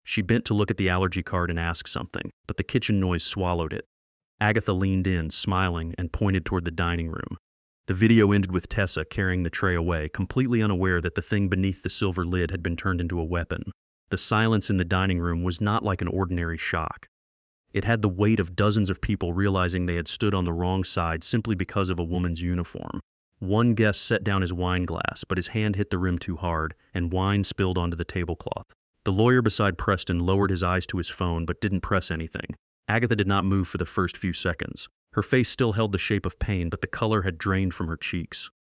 She bent to look at the allergy card and ask something, but the kitchen noise swallowed it. Agatha leaned in, smiling, and pointed toward the dining room. The video ended with Tessa carrying the tray away, completely unaware that the thing beneath the silver lid had been turned into a weapon. The silence in the dining room was not like an ordinary shock. It had the weight of dozens of people realizing they had stood on the wrong side simply because of a woman's uniform. One guest set down his wine glass, but his hand hit the rim too hard, and wine spilled onto the tablecloth. The lawyer beside Preston lowered his eyes to his phone but didn't press anything. Agatha did not move for the first few seconds. Her face still held the shape of pain, but the color had drained from her cheeks.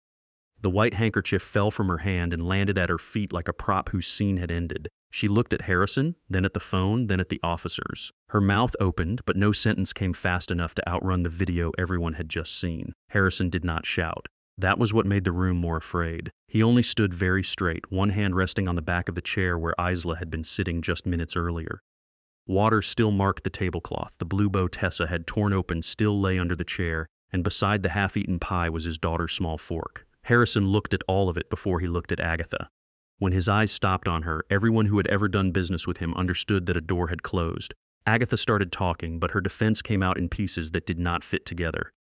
The white handkerchief fell from her hand and landed at her feet like a prop whose scene had ended. She looked at Harrison, then at the phone, then at the officers. Her mouth opened, but no sentence came fast enough to outrun the video everyone had just seen. Harrison did not shout. That was what made the room more afraid. He only stood very straight, one hand resting on the back of the chair where Isla had been sitting just minutes earlier. Water still marked the tablecloth. The blue bow Tessa had torn open still lay under the chair, and beside the half-eaten pie was his daughter's small fork. Harrison looked at all of it before he looked at Agatha. When his eyes stopped on her, everyone who had ever done business with him understood that a door had closed. Agatha started talking, but her defense came out in pieces that did not fit together.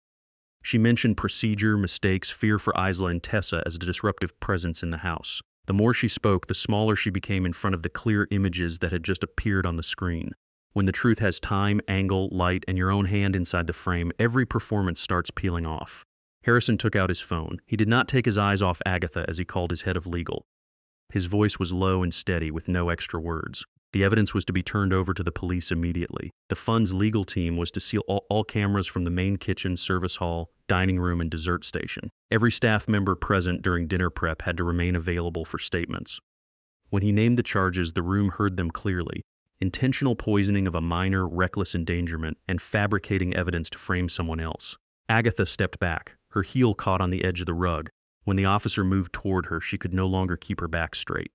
She mentioned procedure, mistakes, fear for Isla and Tessa as a disruptive presence in the house. The more she spoke, the smaller she became in front of the clear images that had just appeared on the screen. When the truth has time, angle, light, and your own hand inside the frame, every performance starts peeling off. Harrison took out his phone. He did not take his eyes off Agatha as he called his head of legal. His voice was low and steady with no extra words. The evidence was to be turned over to the police immediately. The fund's legal team was to seal all cameras from the main kitchen, service hall, dining room, and dessert station. Every staff member present during dinner prep had to remain available for statements. When he named the charges, the room heard them clearly. Intentional poisoning of a minor, reckless endangerment, and fabricating evidence to frame someone else. Agatha stepped back. Her heel caught on the edge of the rug. When the officer moved toward her, she could no longer keep her back straight.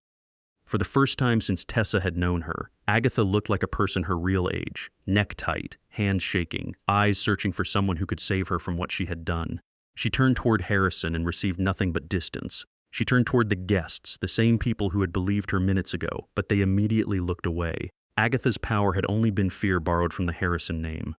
For the first time since Tessa had known her, Agatha looked like a person her real age, neck tight, hands shaking, eyes searching for someone who could save her from what she had done. She turned toward Harrison and received nothing but distance. She turned toward the guests, the same people who had believed her minutes ago, but they immediately looked away. Agatha's power had only been fear borrowed from the Harrison name.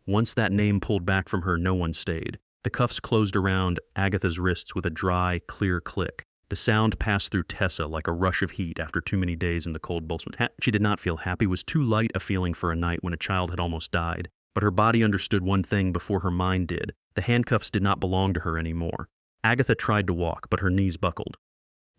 Once that name pulled back from her, no one stayed. The cuffs closed around Agatha's wrists with a dry, clear click. The sound passed through Tessa like a rush of heat after too many days in the cold basement. She did not feel happy. It was too light a feeling for a night when a child had almost died. But her body understood one thing before her mind did. The handcuffs did not belong to her anymore. Agatha tried to walk, but her knees buckled.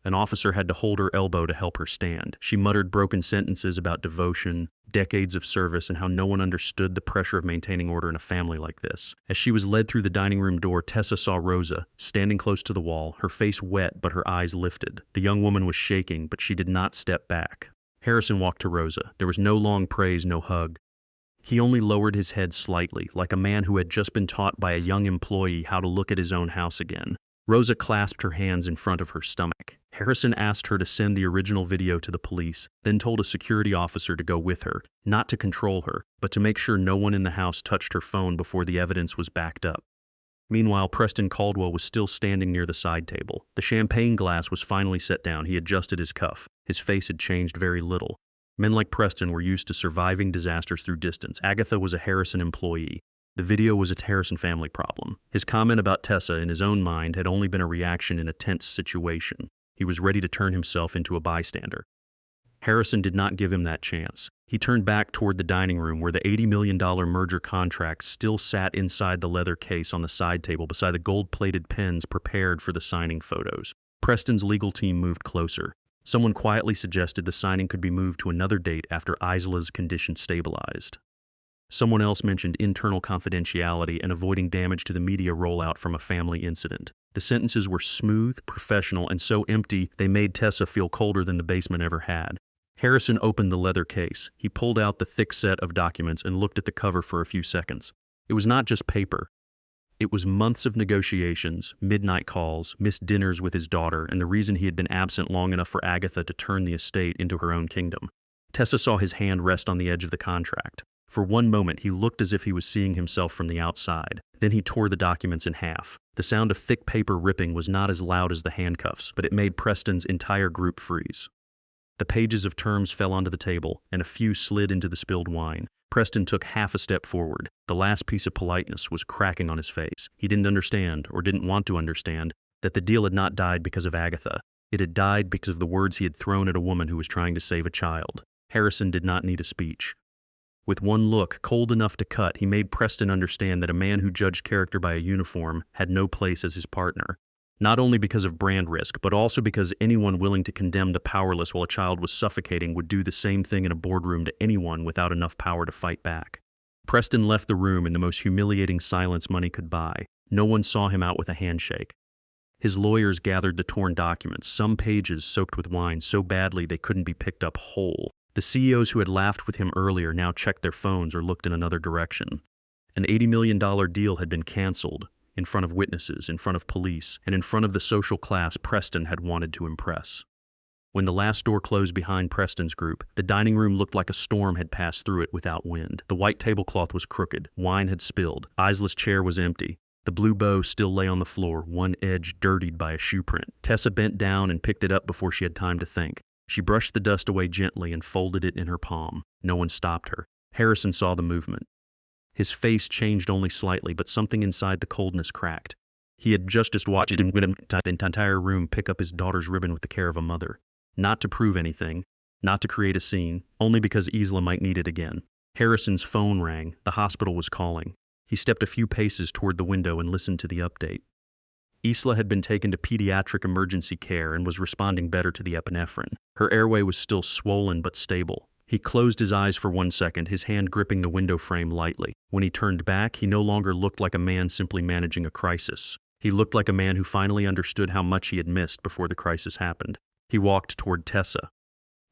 An officer had to hold her elbow to help her stand. She muttered broken sentences about devotion, decades of service, and how no one understood the pressure of maintaining order in a family like this. As she was led through the dining room door, Tessa saw Rosa, standing close to the wall, her face wet but her eyes lifted. The young woman was shaking, but she did not step back. Harrison walked to Rosa. There was no long praise, no hug. He only lowered his head slightly, like a man who had just been taught by a young employee how to look at his own house again. Rosa clasped her hands in front of her stomach. Harrison asked her to send the original video to the police, then told a security officer to go with her, not to control her, but to make sure no one in the house touched her phone before the evidence was backed up. Meanwhile, Preston Caldwell was still standing near the side table. The champagne glass was finally set down. He adjusted his cuff. His face had changed very little. Men like Preston were used to surviving disasters through distance. Agatha was a Harrison employee. The video was a Harrison family problem. His comment about Tessa, in his own mind, had only been a reaction in a tense situation. He was ready to turn himself into a bystander. Harrison did not give him that chance. He turned back toward the dining room where the $80 million merger contract still sat inside the leather case on the side table beside the gold-plated pens prepared for the signing photos. Preston's legal team moved closer. Someone quietly suggested the signing could be moved to another date after Isla's condition stabilized. Someone else mentioned internal confidentiality and avoiding damage to the media rollout from a family incident. The sentences were smooth, professional, and so empty they made Tessa feel colder than the basement ever had. Harrison opened the leather case. He pulled out the thick set of documents and looked at the cover for a few seconds. It was not just paper. It was months of negotiations, midnight calls, missed dinners with his daughter, and the reason he had been absent long enough for Agatha to turn the estate into her own kingdom. Tessa saw his hand rest on the edge of the contract. For one moment, he looked as if he was seeing himself from the outside. Then he tore the documents in half. The sound of thick paper ripping was not as loud as the handcuffs, but it made Preston's entire group freeze. The pages of terms fell onto the table, and a few slid into the spilled wine. Preston took half a step forward. The last piece of politeness was cracking on his face. He didn't understand, or didn't want to understand, that the deal had not died because of Agatha. It had died because of the words he had thrown at a woman who was trying to save a child. Harrison did not need a speech. With one look, cold enough to cut, he made Preston understand that a man who judged character by a uniform had no place as his partner. Not only because of brand risk, but also because anyone willing to condemn the powerless while a child was suffocating would do the same thing in a boardroom to anyone without enough power to fight back. Preston left the room in the most humiliating silence money could buy. No one saw him out with a handshake. His lawyers gathered the torn documents, some pages soaked with wine so badly they couldn't be picked up whole. The CEOs who had laughed with him earlier now checked their phones or looked in another direction. An $80 million deal had been canceled, in front of witnesses, in front of police, and in front of the social class Preston had wanted to impress. When the last door closed behind Preston's group, the dining room looked like a storm had passed through it without wind. The white tablecloth was crooked, wine had spilled, Isla's chair was empty. The blue bow still lay on the floor, one edge dirtied by a shoe print. Tessa bent down and picked it up before she had time to think. She brushed the dust away gently and folded it in her palm. No one stopped her. Harrison saw the movement. His face changed only slightly, but something inside the coldness cracked. He had just watched the entire room pick up his daughter's ribbon with the care of a mother. Not to prove anything, not to create a scene, only because Isla might need it again. Harrison's phone rang. The hospital was calling. He stepped a few paces toward the window and listened to the update. Isla had been taken to pediatric emergency care and was responding better to the epinephrine. Her airway was still swollen but stable. He closed his eyes for 1 second, his hand gripping the window frame lightly. When he turned back, he no longer looked like a man simply managing a crisis. He looked like a man who finally understood how much he had missed before the crisis happened. He walked toward Tessa.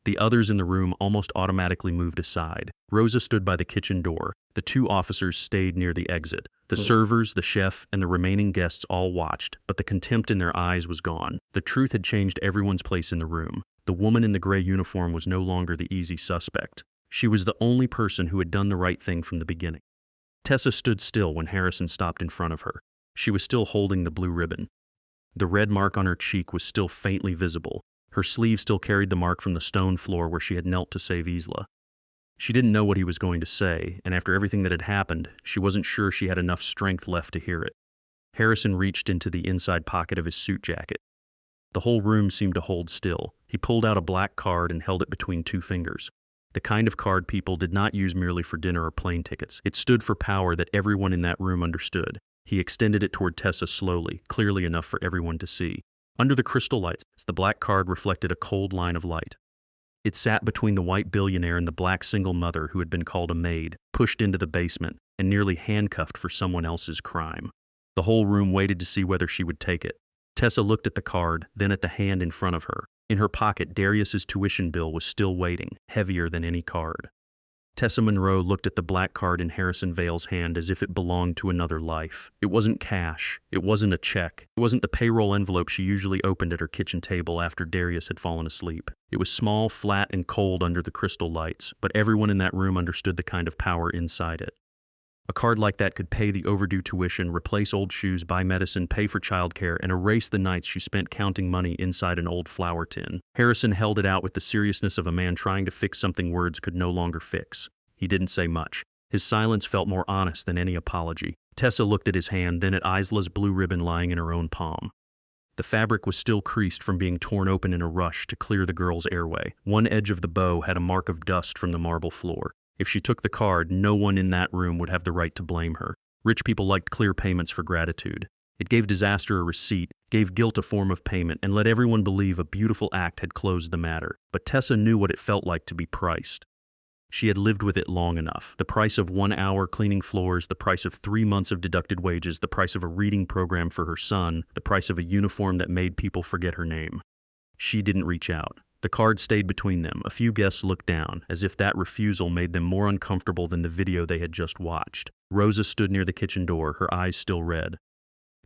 The others in the room almost automatically moved aside. Rosa stood by the kitchen door. The 2 officers stayed near the exit. The servers, the chef, and the remaining guests all watched, but the contempt in their eyes was gone. The truth had changed everyone's place in the room. The woman in the gray uniform was no longer the easy suspect. She was the only person who had done the right thing from the beginning. Tessa stood still when Harrison stopped in front of her. She was still holding the blue ribbon. The red mark on her cheek was still faintly visible. Her sleeve still carried the mark from the stone floor where she had knelt to save Isla. She didn't know what he was going to say, and after everything that had happened, she wasn't sure she had enough strength left to hear it. Harrison reached into the inside pocket of his suit jacket. The whole room seemed to hold still. He pulled out a black card and held it between 2 fingers. The kind of card people did not use merely for dinner or plane tickets. It stood for power that everyone in that room understood. He extended it toward Tessa slowly, clearly enough for everyone to see. Under the crystal lights, the black card reflected a cold line of light. It sat between the white billionaire and the black single mother who had been called a maid, pushed into the basement, and nearly handcuffed for someone else's crime. The whole room waited to see whether she would take it. Tessa looked at the card, then at the hand in front of her. In her pocket, Darius's tuition bill was still waiting, heavier than any card. Tessa Monroe looked at the black card in Harrison Vale's hand as if it belonged to another life. It wasn't cash. It wasn't a check. It wasn't the payroll envelope she usually opened at her kitchen table after Darius had fallen asleep. It was small, flat, and cold under the crystal lights, but everyone in that room understood the kind of power inside it. A card like that could pay the overdue tuition, replace old shoes, buy medicine, pay for childcare, and erase the nights she spent counting money inside an old flour tin. Harrison held it out with the seriousness of a man trying to fix something words could no longer fix. He didn't say much. His silence felt more honest than any apology. Tessa looked at his hand, then at Isla's blue ribbon lying in her own palm. The fabric was still creased from being torn open in a rush to clear the girl's airway. One edge of the bow had a mark of dust from the marble floor. If she took the card, no one in that room would have the right to blame her. Rich people liked clear payments for gratitude. It gave disaster a receipt, gave guilt a form of payment, and let everyone believe a beautiful act had closed the matter. But Tessa knew what it felt like to be priced. She had lived with it long enough. The price of 1 hour cleaning floors, the price of 3 months of deducted wages, the price of a reading program for her son, the price of a uniform that made people forget her name. She didn't reach out. The card stayed between them. A few guests looked down, as if that refusal made them more uncomfortable than the video they had just watched. Rosa stood near the kitchen door, her eyes still red.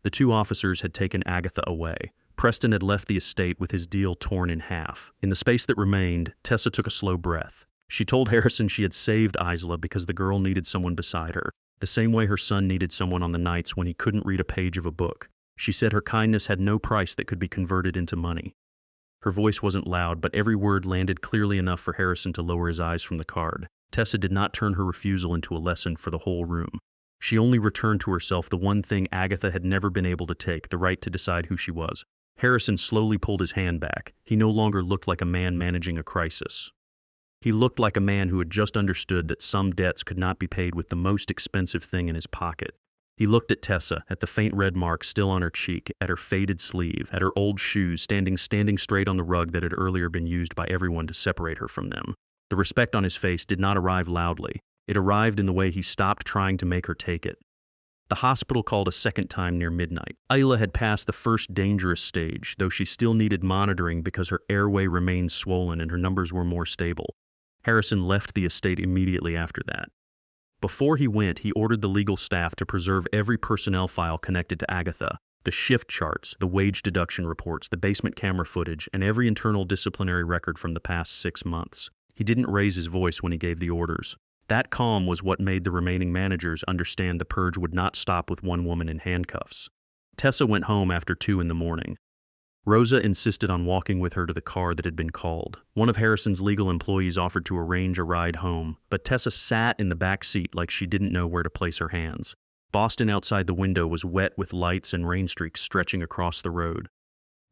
The 2 officers had taken Agatha away. Preston had left the estate with his deal torn in half. In the space that remained, Tessa took a slow breath. She told Harrison she had saved Isla because the girl needed someone beside her, the same way her son needed someone on the nights when he couldn't read a page of a book. She said her kindness had no price that could be converted into money. Her voice wasn't loud, but every word landed clearly enough for Harrison to lower his eyes from the card. Tessa did not turn her refusal into a lesson for the whole room. She only returned to herself the one thing Agatha had never been able to take, the right to decide who she was. Harrison slowly pulled his hand back. He no longer looked like a man managing a crisis. He looked like a man who had just understood that some debts could not be paid with the most expensive thing in his pocket. He looked at Tessa, at the faint red mark still on her cheek, at her faded sleeve, at her old shoes standing straight on the rug that had earlier been used by everyone to separate her from them. The respect on his face did not arrive loudly. It arrived in the way he stopped trying to make her take it. The hospital called a second time near midnight. Isla had passed the first dangerous stage, though she still needed monitoring because her airway remained swollen and her numbers were more stable. Harrison left the estate immediately after that. Before he went, he ordered the legal staff to preserve every personnel file connected to Agatha, the shift charts, the wage deduction reports, the basement camera footage, and every internal disciplinary record from the past 6 months. He didn't raise his voice when he gave the orders. That calm was what made the remaining managers understand the purge would not stop with one woman in handcuffs. Tessa went home after 2 in the morning. Rosa insisted on walking with her to the car that had been called. One of Harrison's legal employees offered to arrange a ride home, but Tessa sat in the back seat like she didn't know where to place her hands. Boston outside the window was wet with lights and rain streaks stretching across the road.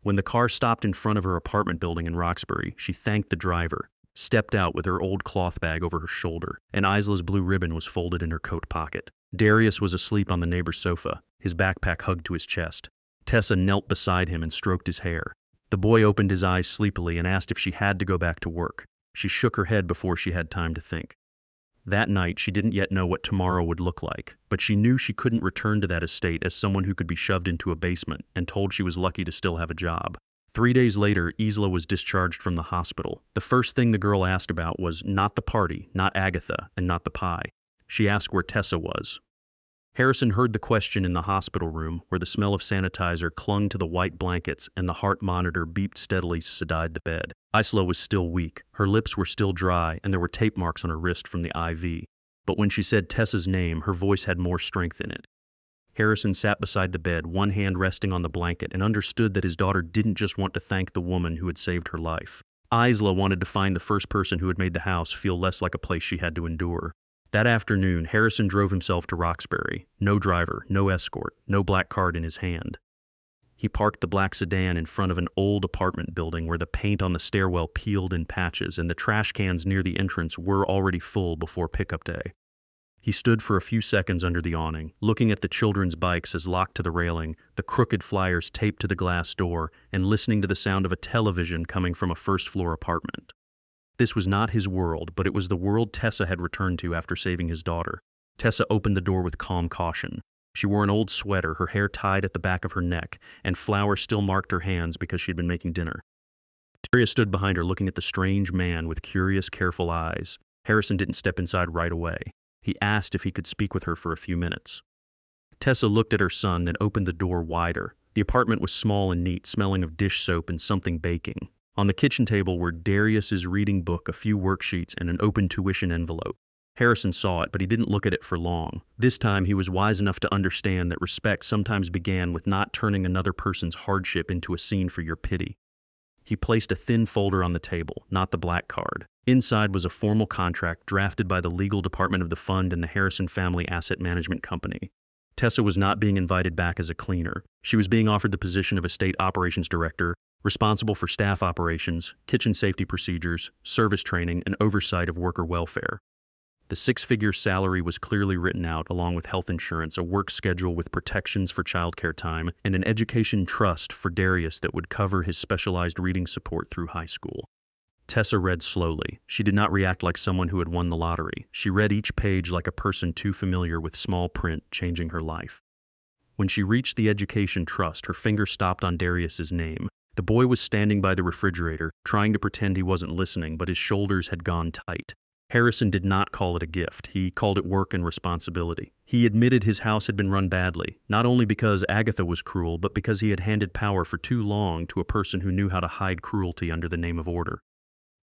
When the car stopped in front of her apartment building in Roxbury, she thanked the driver. stepped out with her old cloth bag over her shoulder, and Isla's blue ribbon was folded in her coat pocket. Darius was asleep on the neighbor's sofa, his backpack hugged to his chest. Tessa knelt beside him and stroked his hair. The boy opened his eyes sleepily and asked if she had to go back to work. She shook her head before she had time to think. That night, she didn't yet know what tomorrow would look like, but she knew she couldn't return to that estate as someone who could be shoved into a basement and told she was lucky to still have a job. 3 days later, Isla was discharged from the hospital. The first thing the girl asked about was not the party, not Agatha, and not the pie. She asked where Tessa was. Harrison heard the question in the hospital room, where the smell of sanitizer clung to the white blankets and the heart monitor beeped steadily beside the bed. Isla was still weak, her lips were still dry, and there were tape marks on her wrist from the IV. But when she said Tessa's name, her voice had more strength in it. Harrison sat beside the bed, one hand resting on the blanket, and understood that his daughter didn't just want to thank the woman who had saved her life. Isla wanted to find the first person who had made the house feel less like a place she had to endure. That afternoon, Harrison drove himself to Roxbury. No driver, no escort, no black card in his hand. He parked the black sedan in front of an old apartment building where the paint on the stairwell peeled in patches and the trash cans near the entrance were already full before pickup day. He stood for a few seconds under the awning, looking at the children's bikes as locked to the railing, the crooked flyers taped to the glass door, and listening to the sound of a television coming from a first-floor apartment. This was not his world, but it was the world Tessa had returned to after saving his daughter. Tessa opened the door with calm caution. She wore an old sweater, her hair tied at the back of her neck, and flowers still marked her hands because she had been making dinner. Darius stood behind her looking at the strange man with curious, careful eyes. Harrison didn't step inside right away. He asked if he could speak with her for a few minutes. Tessa looked at her son, then opened the door wider. The apartment was small and neat, smelling of dish soap and something baking. On the kitchen table were Darius's reading book, a few worksheets, and an open tuition envelope. Harrison saw it, but he didn't look at it for long. This time he was wise enough to understand that respect sometimes began with not turning another person's hardship into a scene for your pity. He placed a thin folder on the table, not the black card. Inside was a formal contract drafted by the legal department of the fund and the Harrison Family Asset Management Company. Tessa was not being invited back as a cleaner. She was being offered the position of estate operations director, responsible for staff operations, kitchen safety procedures, service training, and oversight of worker welfare. The six-figure salary was clearly written out, along with health insurance, a work schedule with protections for childcare time, and an education trust for Darius that would cover his specialized reading support through high school. Tessa read slowly. She did not react like someone who had won the lottery. She read each page like a person too familiar with small print changing her life. When she reached the education trust, her finger stopped on Darius's name. The boy was standing by the refrigerator, trying to pretend he wasn't listening, but his shoulders had gone tight. Harrison did not call it a gift. He called it work and responsibility. He admitted his house had been run badly, not only because Agatha was cruel, but because he had handed power for too long to a person who knew how to hide cruelty under the name of order.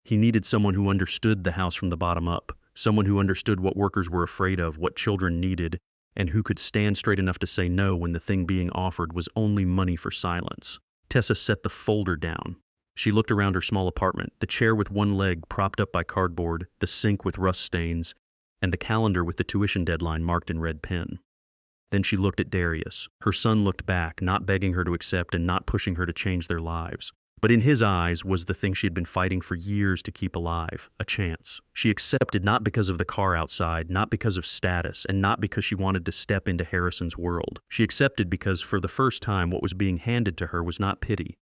He needed someone who understood the house from the bottom up, someone who understood what workers were afraid of, what children needed, and who could stand straight enough to say no when the thing being offered was only money for silence. Tessa set the folder down. She looked around her small apartment, the chair with one leg propped up by cardboard, the sink with rust stains, and the calendar with the tuition deadline marked in red pen. Then she looked at Darius. Her son looked back, not begging her to accept and not pushing her to change their lives. But in his eyes was the thing she had been fighting for years to keep alive, a chance. She accepted not because of the car outside, not because of status, and not because she wanted to step into Harrison's world. She accepted because, for the first time, what was being handed to her was not pity.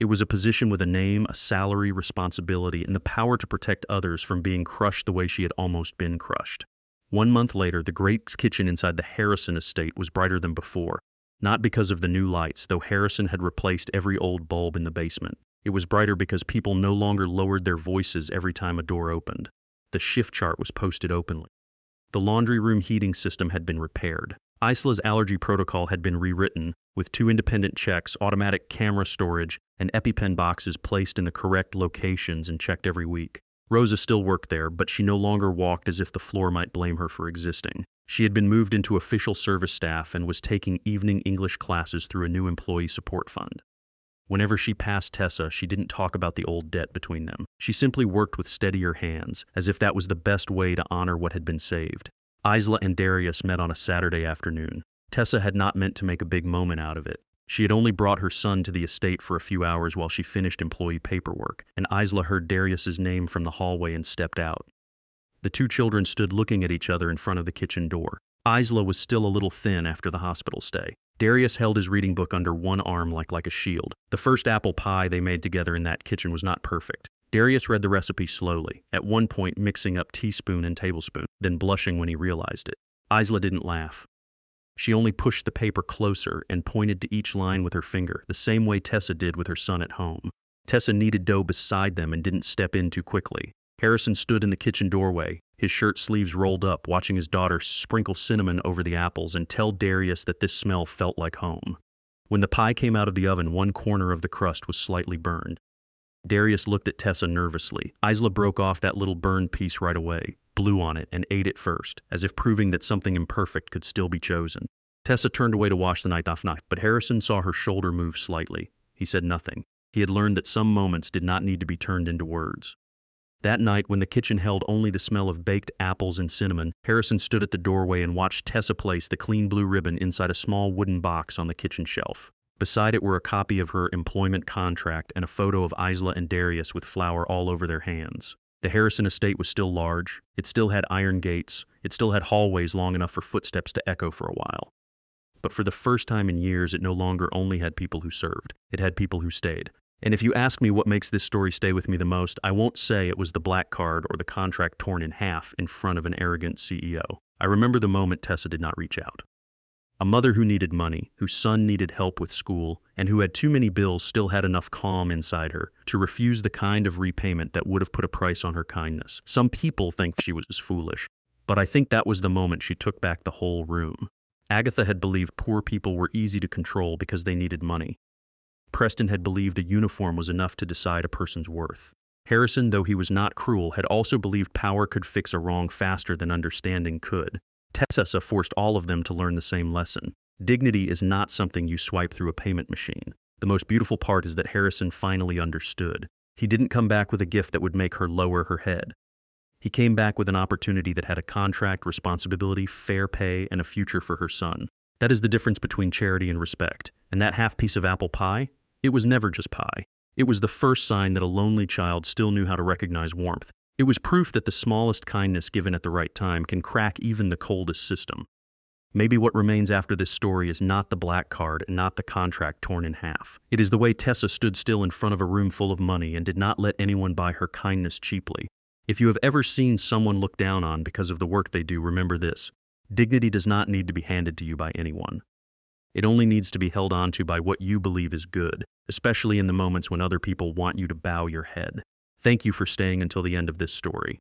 It was a position with a name, a salary, responsibility, and the power to protect others from being crushed the way she had almost been crushed. 1 month later, the great kitchen inside the Harrison estate was brighter than before. Not because of the new lights, though Harrison had replaced every old bulb in the basement. It was brighter because people no longer lowered their voices every time a door opened. The shift chart was posted openly. The laundry room heating system had been repaired. Isla's allergy protocol had been rewritten, with 2 independent checks, automatic camera storage, and EpiPen boxes placed in the correct locations and checked every week. Rosa still worked there, but she no longer walked as if the floor might blame her for existing. She had been moved into official service staff and was taking evening English classes through a new employee support fund. Whenever she passed Tessa, she didn't talk about the old debt between them. She simply worked with steadier hands, as if that was the best way to honor what had been saved. Isla and Darius met on a Saturday afternoon. Tessa had not meant to make a big moment out of it. She had only brought her son to the estate for a few hours while she finished employee paperwork, and Isla heard Darius's name from the hallway and stepped out. The two children stood looking at each other in front of the kitchen door. Isla was still a little thin after the hospital stay. Darius held his reading book under one arm like a shield. The first apple pie they made together in that kitchen was not perfect. Darius read the recipe slowly, at one point mixing up teaspoon and tablespoon, then blushing when he realized it. Isla didn't laugh. She only pushed the paper closer and pointed to each line with her finger, the same way Tessa did with her son at home. Tessa kneaded dough beside them and didn't step in too quickly. Harrison stood in the kitchen doorway, his shirt sleeves rolled up, watching his daughter sprinkle cinnamon over the apples and tell Darius that this smell felt like home. When the pie came out of the oven, one corner of the crust was slightly burned. Darius looked at Tessa nervously. Isla broke off that little burned piece right away, blew on it, and ate it first, as if proving that something imperfect could still be chosen. Tessa turned away to wash the knife, but Harrison saw her shoulder move slightly. He said nothing. He had learned that some moments did not need to be turned into words. That night, when the kitchen held only the smell of baked apples and cinnamon, Harrison stood at the doorway and watched Tessa place the clean blue ribbon inside a small wooden box on the kitchen shelf. Beside it were a copy of her employment contract and a photo of Isla and Darius with flour all over their hands. The Harrison estate was still large. It still had iron gates. It still had hallways long enough for footsteps to echo for a while. But for the first time in years, it no longer only had people who served. It had people who stayed. And if you ask me what makes this story stay with me the most, I won't say it was the black card or the contract torn in half in front of an arrogant CEO. I remember the moment Tessa did not reach out. A mother who needed money, whose son needed help with school, and who had too many bills still had enough calm inside her to refuse the kind of repayment that would have put a price on her kindness. Some people think she was foolish, but I think that was the moment she took back the whole room. Agatha had believed poor people were easy to control because they needed money. Preston had believed a uniform was enough to decide a person's worth. Harrison, though he was not cruel, had also believed power could fix a wrong faster than understanding could. Tessa forced all of them to learn the same lesson. Dignity is not something you swipe through a payment machine. The most beautiful part is that Harrison finally understood. He didn't come back with a gift that would make her lower her head. He came back with an opportunity that had a contract, responsibility, fair pay, and a future for her son. That is the difference between charity and respect. And that half piece of apple pie? It was never just pie. It was the first sign that a lonely child still knew how to recognize warmth. It was proof that the smallest kindness given at the right time can crack even the coldest system. Maybe what remains after this story is not the black card and not the contract torn in half. It is the way Tessa stood still in front of a room full of money and did not let anyone buy her kindness cheaply. If you have ever seen someone looked down on because of the work they do, remember this. Dignity does not need to be handed to you by anyone. It only needs to be held on to by what you believe is good, especially in the moments when other people want you to bow your head. Thank you for staying until the end of this story.